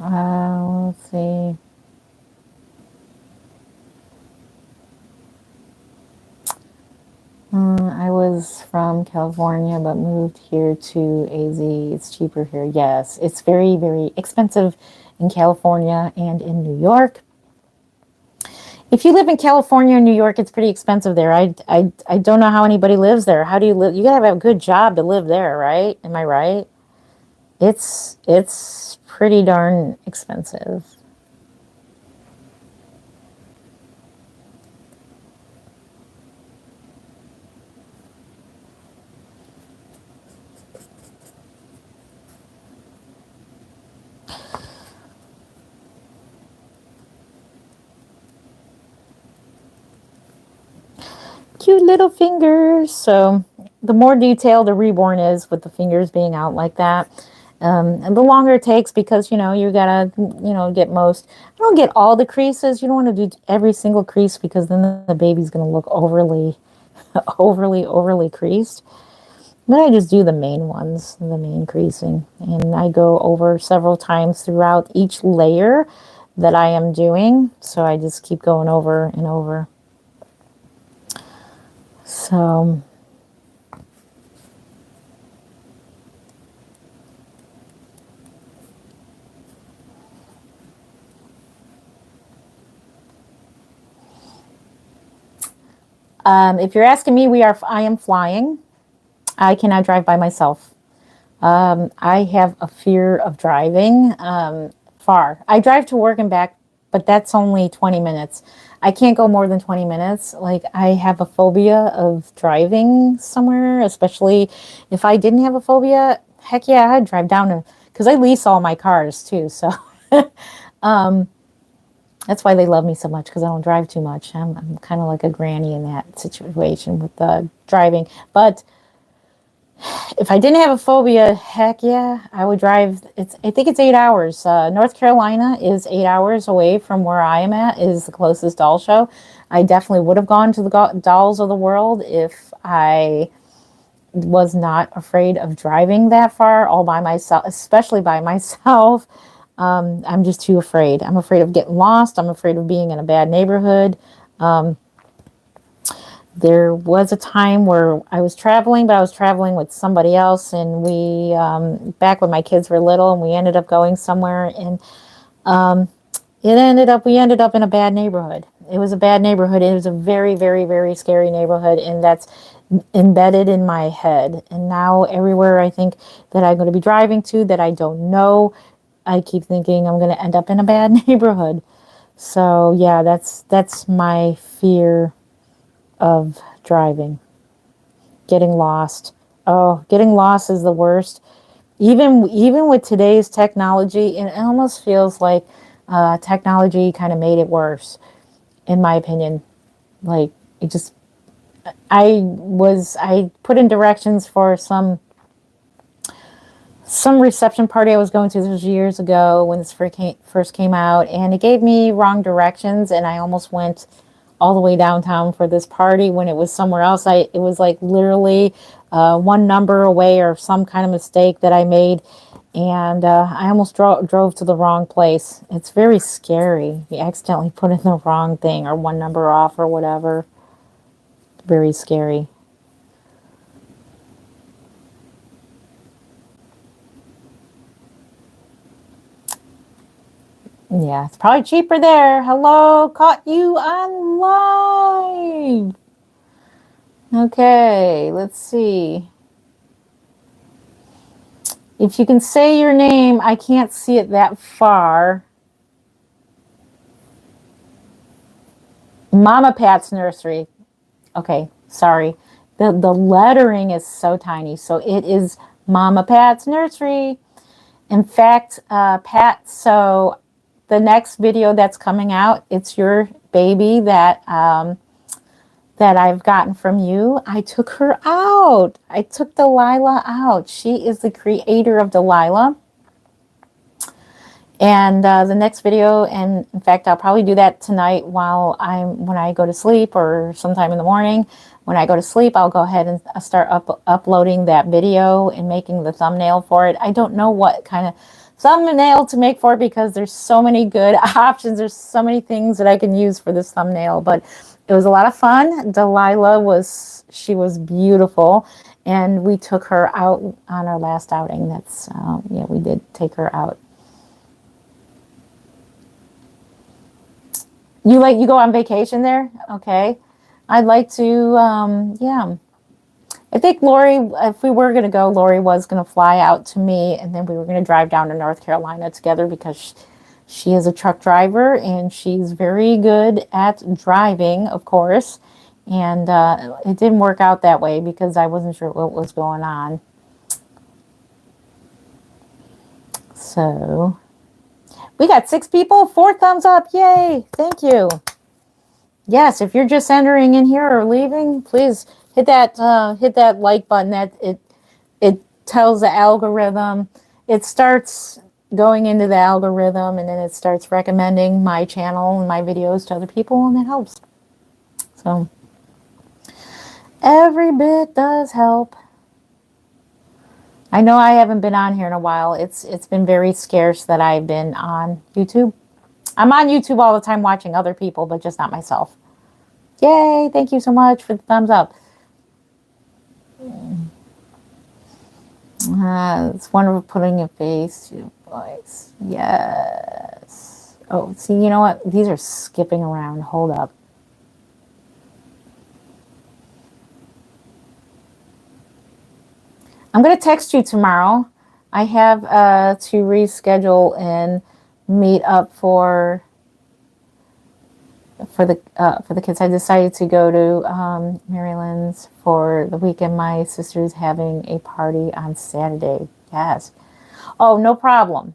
Let's see. I was from California, but moved here to AZ. It's cheaper here. Yes, it's very, very expensive in California and in New York. If you live in California or New York, it's pretty expensive there. I don't know how anybody lives there. How do you live? You gotta have a good job to live there, right? Am I right? It's pretty darn expensive. Cute little fingers. So the more detailed the reborn is with the fingers being out like that, and the longer it takes because, you gotta, get most, I don't get all the creases. You don't want to do every single crease because then the baby's going to look overly, overly creased. But I just do the main ones, the main creasing. And I go over several times throughout each layer that I am doing. So I just keep going over and over. So if you're asking me, I am flying. I cannot drive by myself. I have a fear of driving far. I drive to work and back, but that's only 20 minutes. I can't go more than 20 minutes. Like, I have a phobia of driving somewhere, especially if I didn't have a phobia. Heck yeah, I'd drive down to, because I lease all my cars too. So that's why they love me so much, because I don't drive too much. I'm kind of like a granny in that situation with driving. But if I didn't have a phobia, heck yeah, I would drive. I think it's 8 hours. North Carolina is 8 hours away from where I am at, is the closest doll show. I definitely would have gone to the Dolls of the World if I was not afraid of driving that far all by myself, especially by myself. I'm just too afraid. I'm afraid of getting lost. I'm afraid of being in a bad neighborhood. There was a time where I was traveling, but I was traveling with somebody else, and we, back when my kids were little, and we ended up going somewhere, and we ended up in a bad neighborhood. It was a bad neighborhood. It was a very, very, very scary neighborhood, and that's embedded in my head. And now everywhere I think that I'm going to be driving to that I don't know, I keep thinking I'm going to end up in a bad neighborhood. So yeah, that's my fear of driving. Getting lost. Oh, getting lost is the worst. Even with today's technology, it almost feels like technology kind of made it worse, in my opinion. Like it just, I put in directions for some reception party I was going to. This was years ago when this first came out, and it gave me wrong directions, and I almost went all the way downtown for this party when it was somewhere else. It was like literally one number away, or some kind of mistake that I made, and I almost drove to the wrong place. It's very scary. You accidentally put in the wrong thing, or one number off, or whatever. Very scary. Yeah, it's probably cheaper there. Hello, caught you on live. Okay, let's see. If you can say your name, I can't see it that far. Mama Pat's Nursery. Okay, sorry. The lettering is so tiny. So it is Mama Pat's Nursery. In fact, Pat, so the next video that's coming out, it's your baby that that I've gotten from you. I took her out. I took Delilah out. She is the creator of Delilah. And the next video, and in fact, I'll probably do that tonight when I go to sleep, or sometime in the morning. When I go to sleep, I'll go ahead and start uploading that video and making the thumbnail for it. I don't know what kind of thumbnail to make for it, because there's so many good options. There's so many things that I can use for this thumbnail, but it was a lot of fun. Delilah was beautiful, and we took her out on our last outing. Yeah, we did take her out. You go on vacation there? Okay. I'd like to, yeah. I think Lori, if we were going to go, Lori was going to fly out to me, and then we were going to drive down to North Carolina together, because she is a truck driver, and she's very good at driving, of course. And it didn't work out that way, because I wasn't sure what was going on. So we got 6 people, 4 thumbs up. Yay. Thank you. Yes, if you're just entering in here or leaving, please hit that like button. That it tells the algorithm. It starts going into the algorithm, and then it starts recommending my channel and my videos to other people, and that helps. So every bit does help. I know I haven't been on here in a while. It's been very scarce that I've been on YouTube. I'm on YouTube all the time watching other people, but just not myself. Yay, thank you so much for the thumbs up. It's wonderful putting a face to your voice. Yes. Oh, see, you know what? These are skipping around. Hold up. I'm going to text you tomorrow. I have to reschedule and meet up for the kids. I decided to go to Maryland's for the weekend. My sister's having a party on Saturday. Yes. Oh, no problem.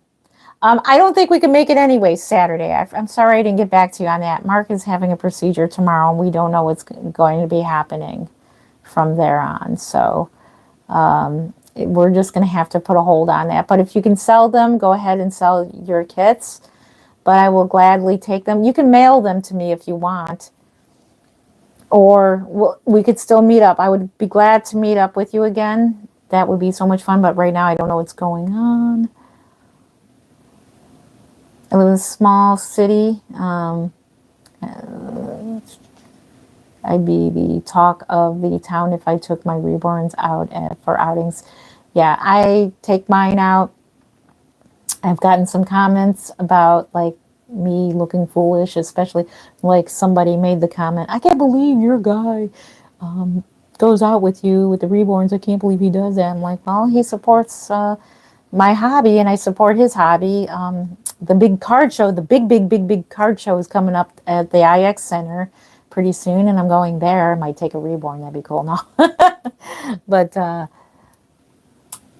I don't think we can make it anyway Saturday. I'm sorry I didn't get back to you on that. Mark is having a procedure tomorrow, and we don't know what's going to be happening from there on. So we're just going to have to put a hold on that. But if you can sell them, go ahead and sell your kits. But I will gladly take them. You can mail them to me if you want. or we could still meet up. I would be glad to meet up with you again. That would be so much fun, but right now I don't know what's going on. I live in a small city. I'd be the talk of the town if I took my reborns out for outings. Yeah, I take mine out. I've gotten some comments about like me looking foolish, especially like somebody made the comment, I can't believe your guy goes out with you with the reborns. I can't believe he does that. I'm like, well, he supports my hobby and I support his hobby. The big card show, the big card show is coming up at the IX Center pretty soon, and I'm going there. I might take a reborn. That'd be cool. No, but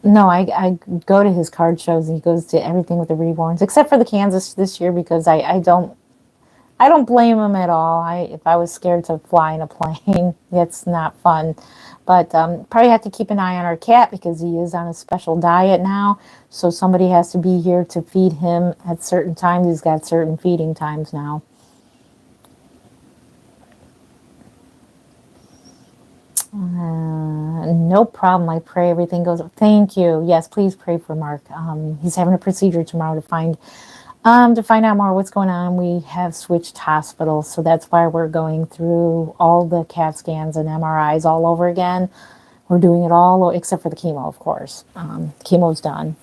no, I go to his card shows and he goes to everything with the reborns, except for the Kansas this year because I don't blame him at all. If I was scared to fly in a plane, it's not fun. But probably have to keep an eye on our cat because he is on a special diet now. So somebody has to be here to feed him at certain times. He's got certain feeding times now. No problem. I pray everything goes. Thank you. Yes, please pray for Mark. He's having a procedure tomorrow to find out more what's going on. We have switched hospitals, so that's why we're going through all the CAT scans and MRIs all over again. We're doing it all except for the chemo, of course. Chemo's done,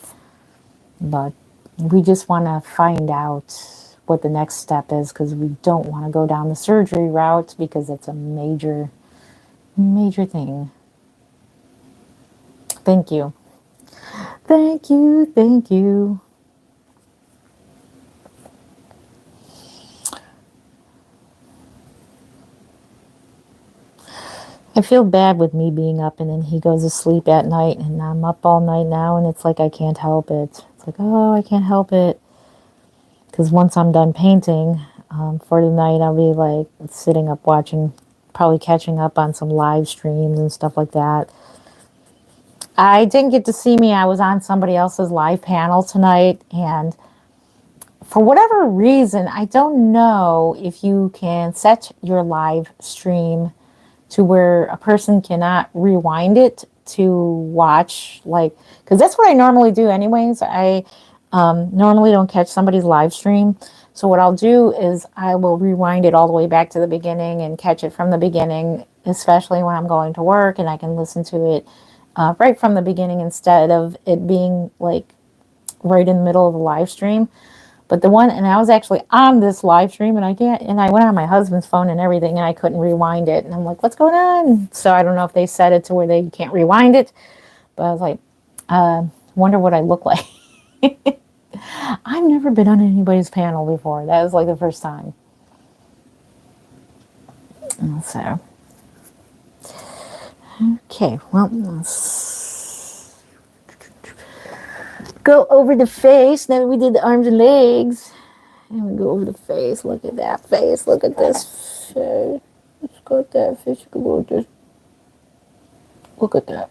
but we just want to find out what the next step is because we don't want to go down the surgery route because it's a major thing. Thank you. Thank you. Thank you. I feel bad with me being up and then he goes to sleep at night and I'm up all night now and it's like I can't help it. It's like, oh, I can't help it. Because once I'm done painting for the night, I'll be like sitting up watching, probably catching up on some live streams and stuff like that. I didn't get to see me. I was on somebody else's live panel tonight, and for whatever reason, I don't know if you can set your live stream to where a person cannot rewind it to watch, like, because that's what I normally do anyways. I normally don't catch somebody's live stream. So what I'll do is I will rewind it all the way back to the beginning and catch it from the beginning, especially when I'm going to work and I can listen to it right from the beginning instead of it being like right in the middle of the live stream. But and I was actually on this live stream and I went on my husband's phone and everything and I couldn't rewind it. And I'm like, what's going on? So I don't know if they set it to where they can't rewind it, but I was like, wonder what I look like. I've never been on anybody's panel before. That was like the first time. So, okay, well, let's go over the face. Now that we did the arms and legs, and we go over the face. Look at that face. Look at this face. Let's go at that face. Look at that.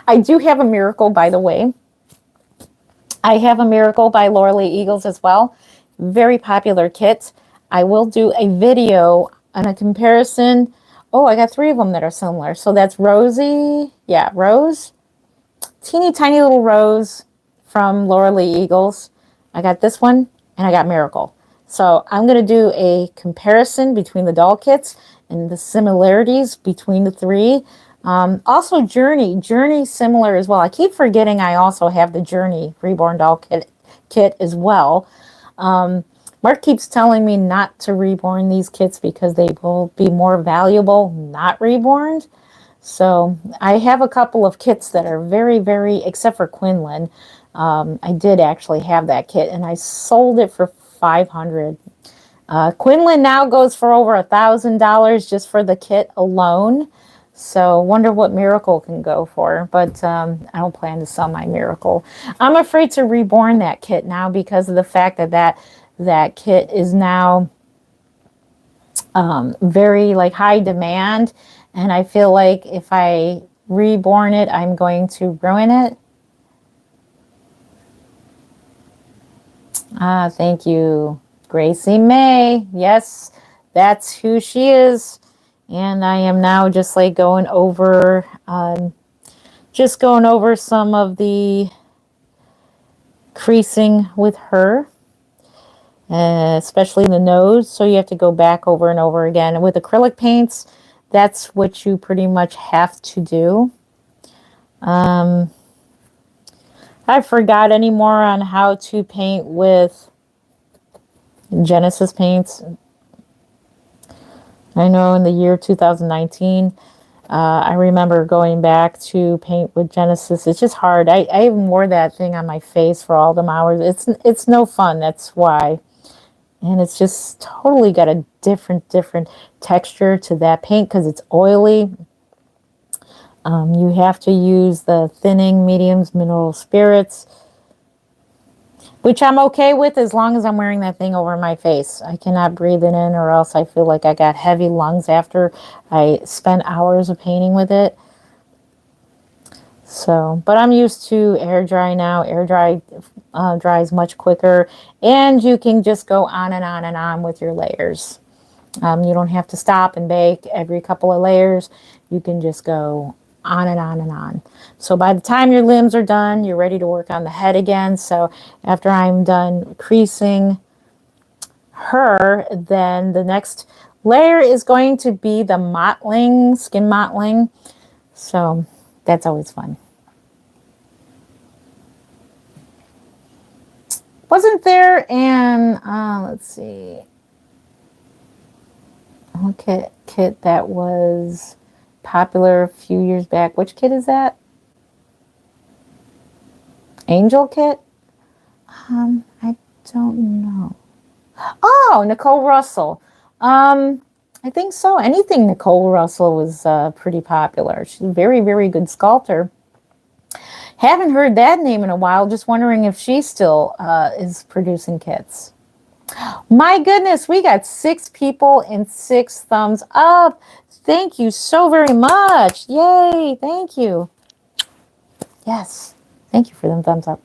I do have a miracle, by the way. I have a miracle by Laura Lee Eagles as well. Very popular kit. I will do a video on a comparison. Oh, I got 3 of them that are similar. So that's Rosie. Yeah, Rose. Teeny tiny little Rose from Laura Lee Eagles. I got this one and I got Miracle. So I'm going to do a comparison between the doll kits and the similarities between the 3. Also Journey similar as well. I keep forgetting I also have the Journey Reborn doll kit as well. Mark keeps telling me not to reborn these kits because they will be more valuable not reborn. So I have a couple of kits that are very, very, except for Quinlan. I did actually have that kit and I sold it for $500. Quinlan now goes for over $1,000 just for the kit alone. So wonder what Miracle can go for, but I don't plan to sell my Miracle. I'm afraid to reborn that kit now because of the fact that kit is now very like high demand, and I feel like if I reborn it, I'm going to ruin it. Thank you, Gracie May. Yes, that's who she is. And I am now just like just going over some of the creasing with her, especially the nose. So you have to go back over and over again. And with acrylic paints, that's what you pretty much have to do. I forgot any more on how to paint with Genesis paints. I know in the year 2019, I remember going back to paint with Genesis. It's just hard. I even wore that thing on my face for all them hours. It's no fun. That's why. And it's just totally got a different texture to that paint because it's oily. You have to use the thinning mediums, mineral spirits, which I'm okay with as long as I'm wearing that thing over my face. I cannot breathe it in or else I feel like I got heavy lungs after I spent hours of painting with it. So, but I'm used to air dry now. Air dry dries much quicker, and you can just go on and on and on with your layers. You don't have to stop and bake every couple of layers. You can just go on and on and on. So by the time your limbs are done, you're ready to work on the head again. So after I'm done creasing her, then the next layer is going to be the mottling, skin mottling. So that's always fun. Wasn't there an, let's see, a kit that was popular a few years back? Which kit is that? Angel kit? I don't know. Oh, Nicole Russell. I think so. Anything Nicole Russell was pretty popular. She's a very, very good sculptor. Haven't heard that name in a while. Just wondering if she still is producing kits. My goodness, we got 6 people and 6 thumbs up. Thank you so very much. Yay, thank you. Yes, thank you for them thumbs up.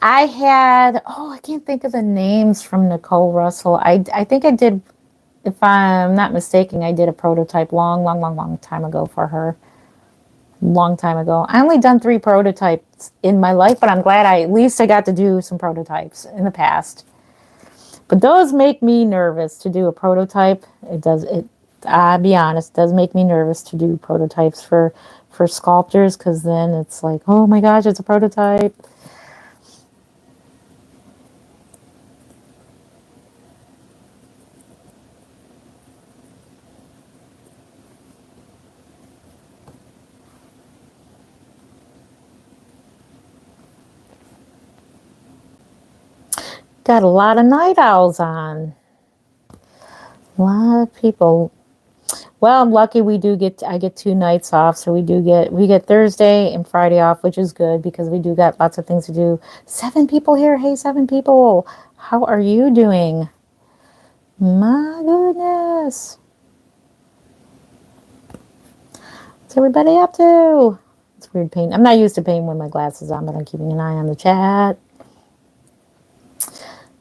I can't think of the names from Nicole Russell. I think I did, if I'm not mistaken, I did a prototype long time ago for her. Long time ago. I only done 3 prototypes in my life, but I'm glad at least I got to do some prototypes in the past. But those make me nervous to do a prototype. I'll be honest, it does make me nervous to do prototypes for sculptors, because then it's like, oh my gosh, it's a prototype. Got a lot of night owls on. A lot of people. Well, I'm lucky I get 2 nights off, so we get Thursday and Friday off, which is good because we do got lots of things to do. 7 people here. Hey, 7 people. How are you doing? My goodness. What's everybody up to? It's weird painting. I'm not used to painting with my glasses on, but I'm keeping an eye on the chat.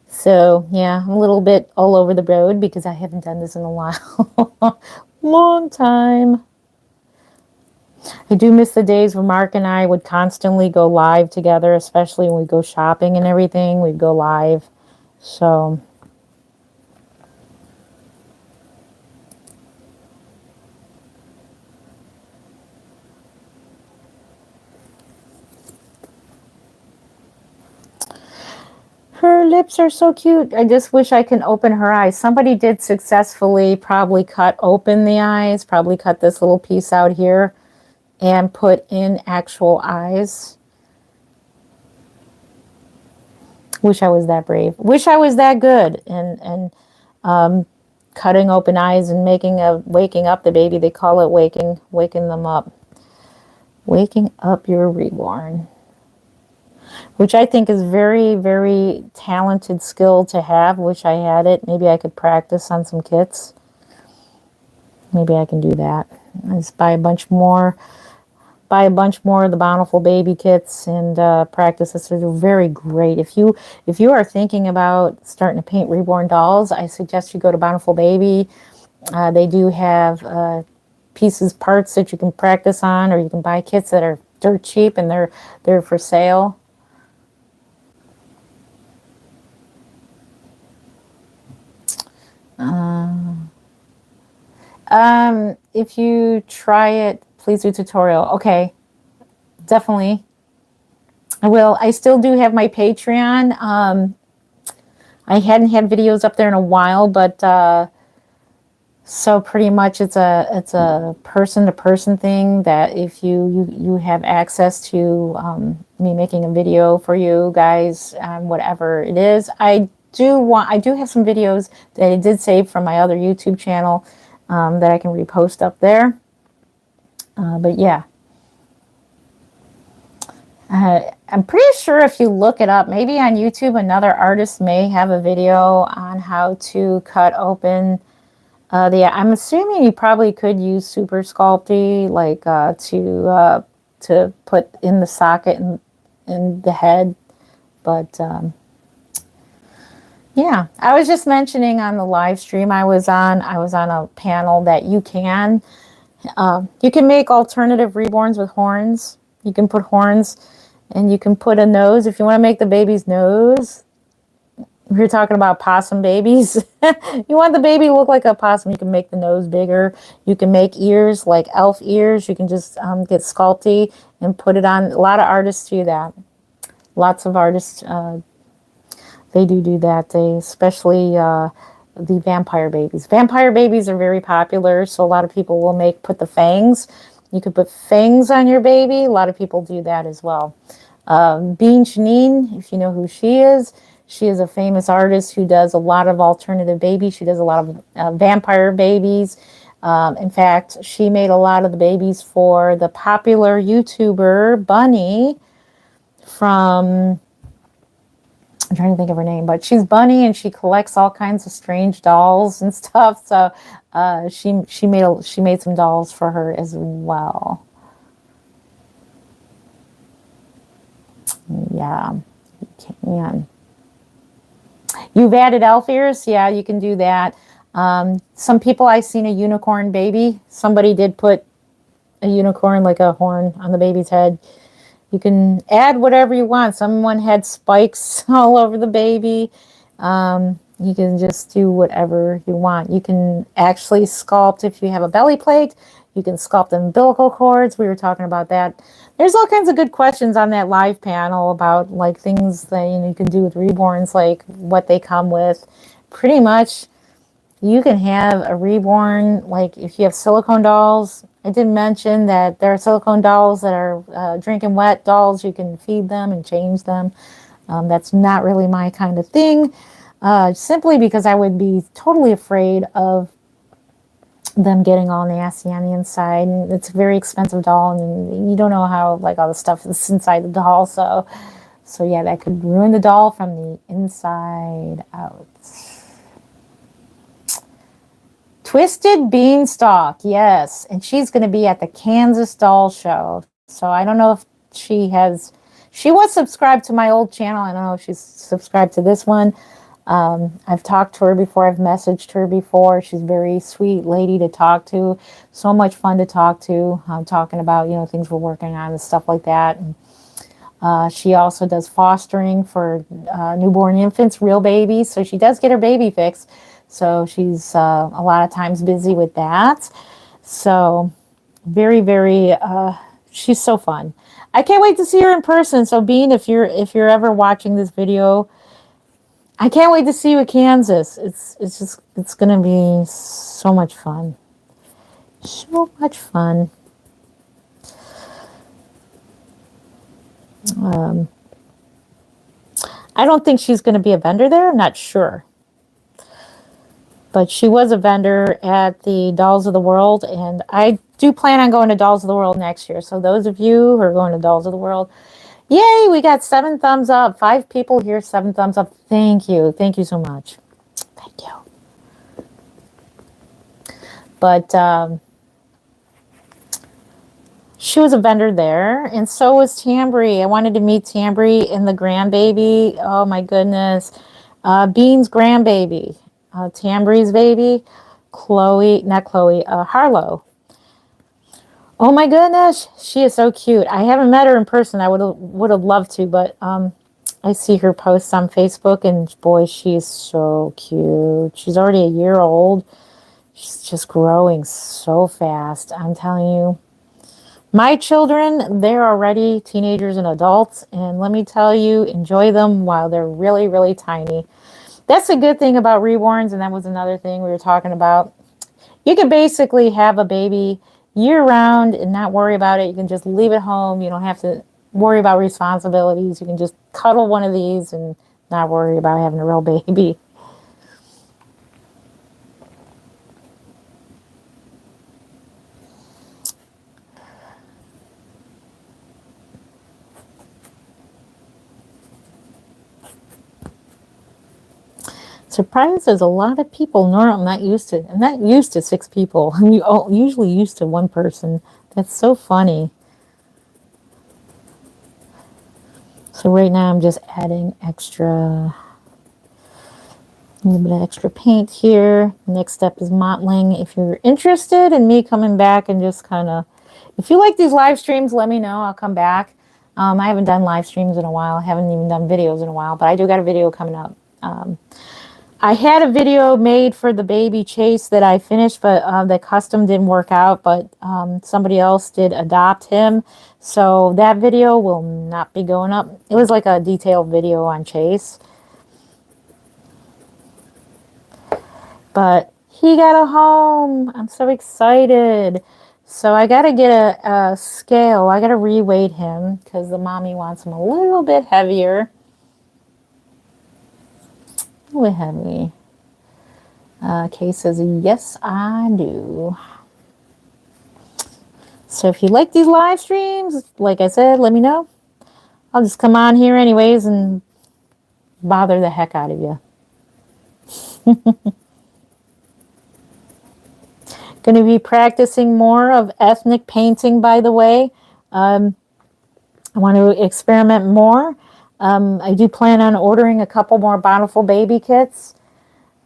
So, yeah, I'm a little bit all over the road because I haven't done this in a while. Long time. I do miss the days when Mark and I would constantly go live together, especially when we go shopping and everything. We'd go live. So, her lips are so cute. I just wish I can open her eyes. Somebody did successfully probably cut open the eyes, probably cut this little piece out here and put in actual eyes. Wish I was that brave. Wish I was that good and cutting open eyes and waking up the baby. They call it waking them up. Waking up your reborn. Which I think is very, very talented skill to have. Wish I had it. Maybe I could practice on some kits. Maybe I can do that. I just buy a bunch more buy a bunch more of the Bountiful baby kits and practice this. They're very great. If you are thinking about starting to paint reborn dolls, I suggest you go to Bountiful Baby. They do have pieces, parts that you can practice on, or you can buy kits that are dirt cheap and they're for sale. If you try it, please do tutorial. Okay, definitely. I will. I still do have my Patreon. I hadn't had videos up there in a while, but so pretty much it's a person to person thing that if you have access to me making a video for you guys on whatever it is. I do have some videos that I did save from my other YouTube channel that I can repost up there. But yeah. I'm pretty sure if you look it up, maybe on YouTube, another artist may have a video on how to cut open I'm assuming you probably could use Super Sculpey, like to put in the socket and in the head. But yeah, I was just mentioning on the live stream I was on a panel that you can make alternative reborns with horns. You can put horns, and you can put a nose if you want to make the baby's nose. If you're talking about possum babies, you want the baby to look like a possum, you can make the nose bigger. You can make ears like elf ears. You can just get Sculpey and put it on. A lot of artists do that. Lots of artists, they do that. They especially the vampire babies. Vampire babies are very popular, so a lot of people will put the fangs. You could put fangs on your baby. A lot of people do that as well. Bean Janine, if you know who she is a famous artist who does a lot of alternative babies. She does a lot of vampire babies. In fact, she made a lot of the babies for the popular YouTuber Bunny from, I'm trying to think of her name, but she's Bunny and she collects all kinds of strange dolls and stuff. So she made some dolls for her as well. Yeah, you can. You've added elf ears? Yeah, you can do that. Some people, I've seen a unicorn baby. Somebody did put a unicorn, like a horn, on the baby's head. You can add whatever you want. Someone had spikes all over the baby. You can just do whatever you want. You can actually sculpt if you have a belly plate. You can sculpt umbilical cords. We were talking about that. There's all kinds of good questions on that live panel about like things that you can do with reborns, like what they come with. Pretty much, you can have a reborn, like if you have silicone dolls. I did mention that there are silicone dolls that are drinking wet dolls. You can feed them and change them. That's not really my kind of thing, simply because I would be totally afraid of them getting all nasty on the inside, and it's a very expensive doll, and you don't know how like all the stuff is inside the doll, so yeah, that could ruin the doll from the inside out. Twisted Beanstalk, yes, and she's going to be at the Kansas Doll Show, so I don't know if she was subscribed to my old channel. I don't know if she's subscribed to this one. I've talked to her before. I've messaged her before. She's a very sweet lady to talk to. So much fun to talk to. Talking about, things we're working on and stuff like that. And, she also does fostering for newborn infants, real babies. So she does get her baby fix. So she's a lot of times busy with that. So very, very, she's so fun. I can't wait to see her in person. So Bean, if you're ever watching this video, I can't wait to see you at Kansas. It's going to be so much fun. So much fun. I don't think she's going to be a vendor there. I'm not sure. But she was a vendor at the Dolls of the World, and I do plan on going to Dolls of the World next year. So those of you who are going to Dolls of the World, yay, we got 7 thumbs up. 5 people here, 7 thumbs up. Thank you. Thank you so much. Thank you. But She was a vendor there, and so was Tambry. I wanted to meet Tambry and the grandbaby. Oh my goodness. Bean's grandbaby, Tambry's baby, Chloe, not Chloe, Harlow. Oh my goodness, she is so cute. I haven't met her in person. I would have loved to, but I see her posts on Facebook, and boy, she is so cute. She's already a year old. She's just growing so fast. I'm telling you. My children, they're already teenagers and adults, and let me tell you, enjoy them while they're really, really tiny. That's a good thing about reborns, and that was another thing we were talking about. You can basically have a baby year round and not worry about it. You can just leave it home. You don't have to worry about responsibilities. You can just cuddle one of these and not worry about having a real baby. Surprised there's a lot of people. No, I'm not used to. I'm not used to 6 people. I'm usually used to 1 person. That's so funny. So right now I'm just adding a little bit of extra paint here. Next step is mottling. If you're interested in me coming back and just kind of, if you like these live streams, let me know. I'll come back. I haven't done live streams in a while. I haven't even done videos in a while, but I do got a video coming up. I had a video made for the baby Chase that I finished, but the custom didn't work out, but somebody else did adopt him. So that video will not be going up. It was like a detailed video on Chase. But he got a home. I'm so excited. So I got to get a scale. I got to reweight him because the mommy wants him a little bit heavier. A little heavy. Kay says, yes, I do. So if you like these live streams, like I said, let me know. I'll just come on here anyways and bother the heck out of you. Going to be practicing more of ethnic painting, by the way. I want to experiment more. I do plan on ordering a couple more Bountiful Baby kits.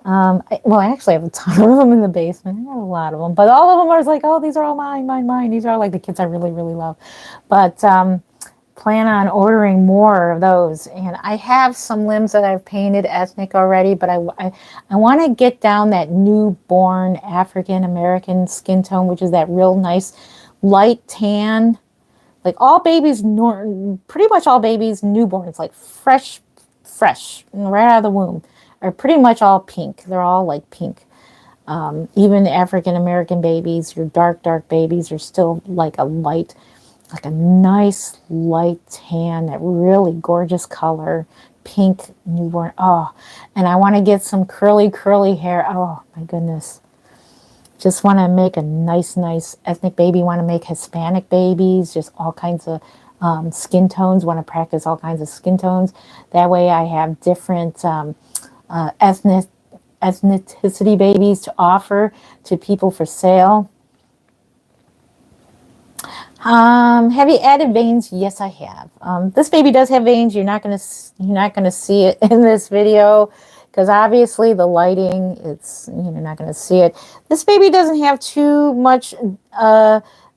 I actually have a ton of them in the basement. I have a lot of them, but all of them are like, oh, these are all mine. These are like the kits I really, really love. But plan on ordering more of those. And I have some limbs that I've painted ethnic already, but I want to get down that newborn African American skin tone, which is that real nice light tan. Like all babies, pretty much all babies, newborns, like fresh, right out of the womb, are pretty much all pink. They're all like pink. Even African American babies, your dark babies are still like a light, like a nice light tan, that really gorgeous color, pink newborn. Oh, and I want to get some curly hair. Oh my goodness. Just want to make a nice ethnic baby. Want to make Hispanic babies, just all kinds of skin tones. Want to practice all kinds of skin tones. That way I have different ethnicity babies to offer to people for sale. Have you added veins? Yes, I have. This baby does have veins. You're not gonna see it in this video because obviously the lighting, you're not gonna see it. This baby doesn't have too much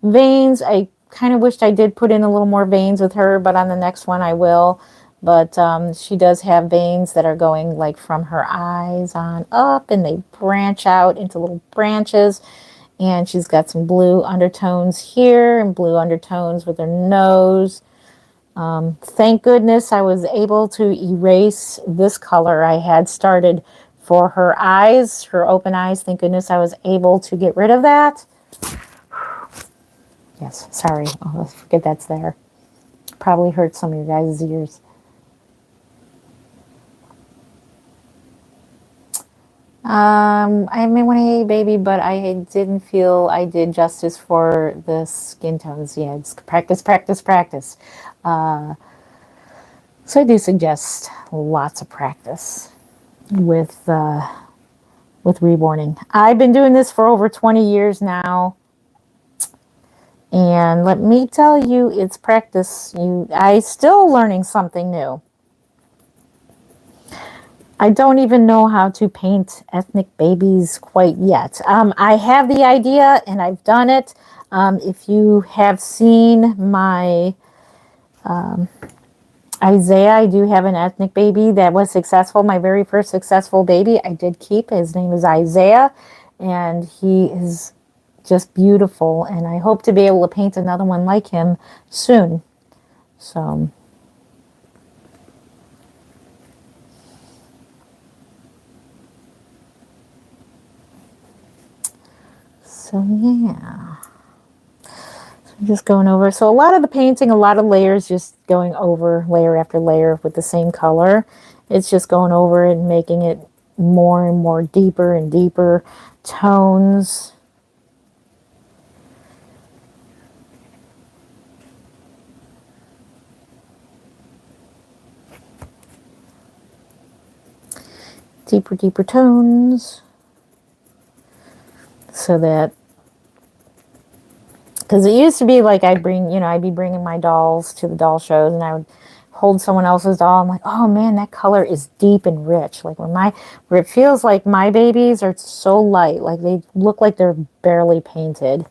veins. I kind of wished I did put in a little more veins with her, but on the next one I will. But she does have veins that are going like from her eyes on up, and they branch out into little branches. And she's got some blue undertones here and blue undertones with her nose. Thank goodness I was able to erase this color I had started for her eyes, her open eyes. Thank goodness I was able to get rid of that. Yes, sorry. Oh, I forget that's there. Probably hurt some of your guys' ears. I may want a baby, but I didn't feel I did justice for the skin tones. Yeah, it's practice. So I do suggest lots of practice with reborning. I've been doing this for over 20 years now. And let me tell you, it's practice. I still learning something new. I don't even know how to paint ethnic babies quite yet. I have the idea and I've done it. If you have seen my Isaiah, I do have an ethnic baby that was successful. My very first successful baby I did keep. His name is Isaiah, and he is just beautiful. And I hope to be able to paint another one like him soon. So yeah. So I'm just going over. So a lot of the painting, a lot of layers, just going over layer after layer with the same color. It's just going over it and making it more and more deeper and deeper tones. Deeper tones. So that, because it used to be like I'd be bringing my dolls to the doll shows and I would hold someone else's doll. I'm like, oh man, that color is deep and rich. Like where it feels like my babies are so light, like they look like they're barely painted.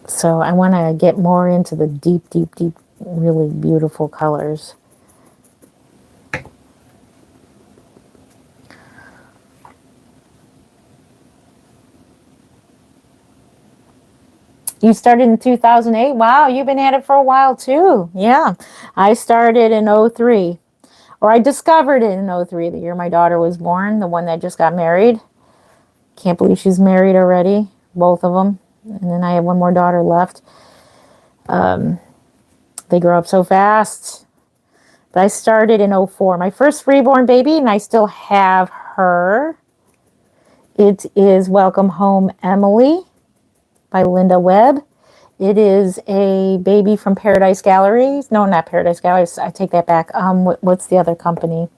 So I want to get more into the deep, really beautiful colors. You started in 2008? Wow, you've been at it for a while too. Yeah. I started in 03. Or I discovered it in 03, the year my daughter was born, the one that just got married. Can't believe she's married already, both of them. And then I have one more daughter left. They grow up so fast. But I started in 04. My first reborn baby, and I still have her. It is Welcome Home Emily by Linda Webb. It is a baby from Paradise Galleries. No, not Paradise Galleries. I take that back. What's the other company?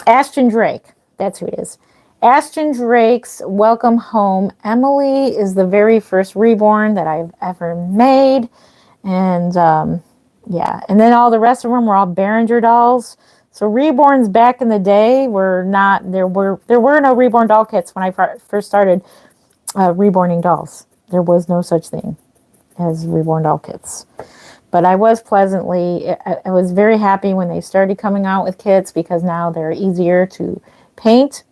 Ashton Drake. That's who it is. Ashton Drake's Welcome Home Emily is the very first reborn that I've ever made. And yeah, and then all the rest of them were all Behringer dolls. So reborns back in the day were not, there were no reborn doll kits when I first started reborning dolls. There was no such thing as reborn doll kits. But I was I was very happy when they started coming out with kits because now they're easier to paint.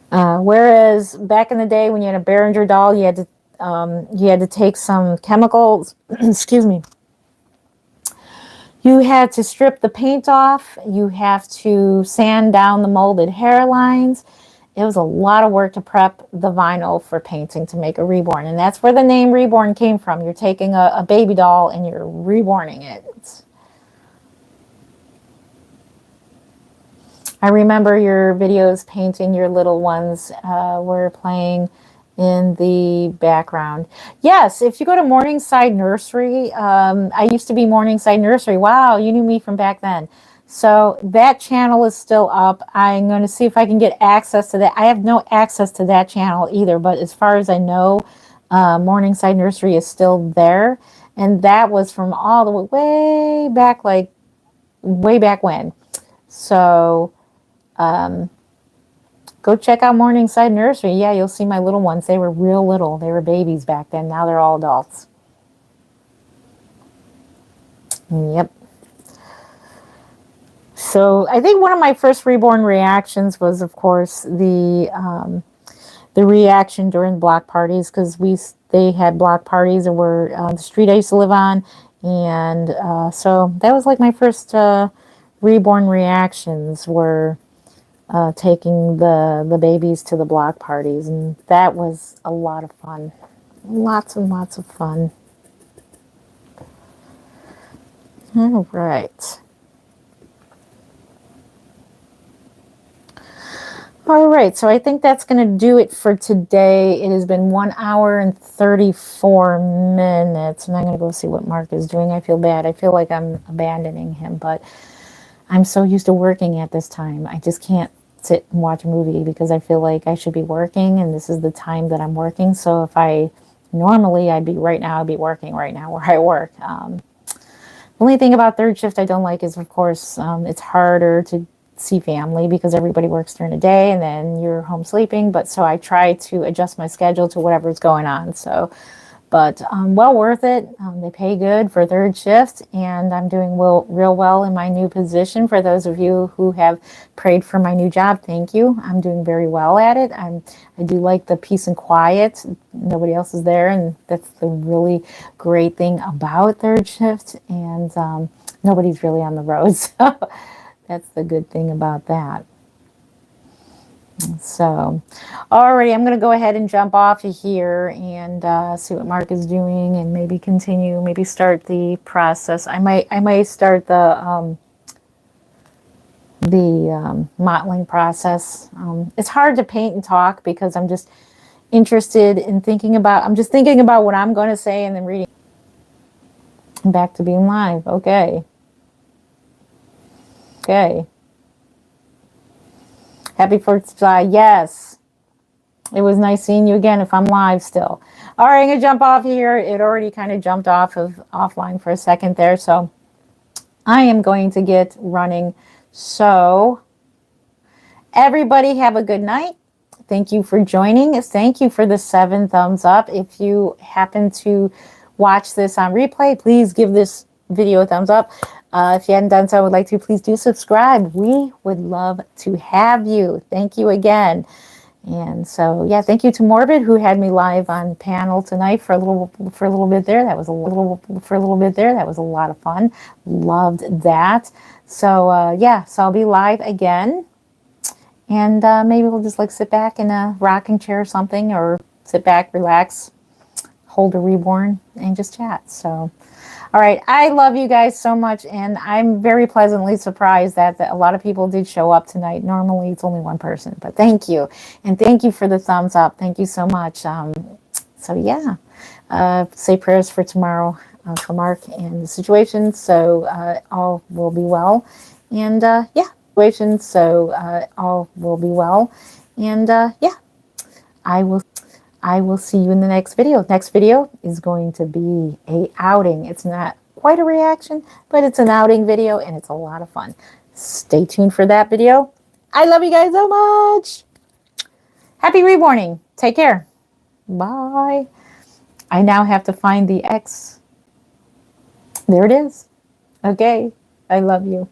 Whereas back in the day when you had a Behringer doll, you had to take some chemicals, excuse me. You had to strip the paint off. You have to sand down the molded hairlines. It was a lot of work to prep the vinyl for painting to make a reborn. And that's where the name reborn came from. You're taking a baby doll and you're reborning it. I remember your videos painting your little ones were playing in the background. Yes, if you go to Morningside Nursery, I used to be Morningside Nursery. Wow, you knew me from back then. So that channel is still up. I'm going to see if I can get access to that. I have no access to that channel either, but as far as I know, Morningside Nursery is still there. And that was from all the way back, like way back when. So go check out Morningside Nursery. Yeah, you'll see my little ones. They were real little. They were babies back then. Now they're all adults. Yep. So I think one of my first reborn reactions was, of course, the reaction during block parties because they had block parties that were the street I used to live on, and so that was like my first reborn reactions were taking the babies to the block parties, and that was a lot of fun, lots and lots of fun. All right. All right, so I think that's going to do it for today. It has been 1 hour and 34 minutes, and I'm going to go see what Mark is doing. I feel bad. I feel like I'm abandoning him, but I'm so used to working at this time. I just can't sit and watch a movie because I feel like I should be working and this is the time that I'm working. So if I normally I'd be working right now where I work. The only thing about third shift I don't like is, of course, it's harder to see family because everybody works during the day and then you're home sleeping. But so I try to adjust my schedule to whatever's going on. So, but well worth it. They pay good for third shift, and I'm doing real well in my new position. For those of you who have prayed for my new job, thank you. I'm doing very well at it. I do like the peace and quiet. Nobody else is there, and that's the really great thing about third shift. And nobody's really on the road, so that's the good thing about that. So, alrighty, I'm going to go ahead and jump off of here and see what Mark is doing, and maybe continue, maybe start the process. I might start the mottling process. It's hard to paint and talk because I'm just interested in thinking about. I'm just thinking about what I'm going to say and then reading. Back to being live. Okay. Okay. Happy 4th of July. Yes. It was nice seeing you again if I'm live still. All right, I'm going to jump off here. It already kind of jumped off of offline for a second there. So I am going to get running. So everybody have a good night. Thank you for joining us. Thank you for the 7 thumbs up. If you happen to watch this on replay, please give this video a thumbs up. If you hadn't done so, I would like to please do subscribe. We would love to have you. Thank you again. And so, yeah, thank you to Morbid who had me live on panel tonight for a little bit there. That was a lot of fun. Loved that. So yeah, so I'll be live again, and maybe we'll just like sit back in a rocking chair or something, or sit back, relax, hold a reborn, and just chat. So. All right. I love you guys so much, and I'm very pleasantly surprised that a lot of people did show up tonight. Normally, it's only one person, but thank you. And thank you for the thumbs up. Thank you so much. So, yeah, say prayers for tomorrow for Mark and the situation. So all will be well. And, yeah, all will be well. And, yeah, I will see you in the next video. Next video is going to be a outing. It's not quite a reaction, but it's an outing video, and it's a lot of fun. Stay tuned for that video. I love you guys so much. Happy reborning. Take care. Bye. I now have to find the X. There it is. Okay. I love you.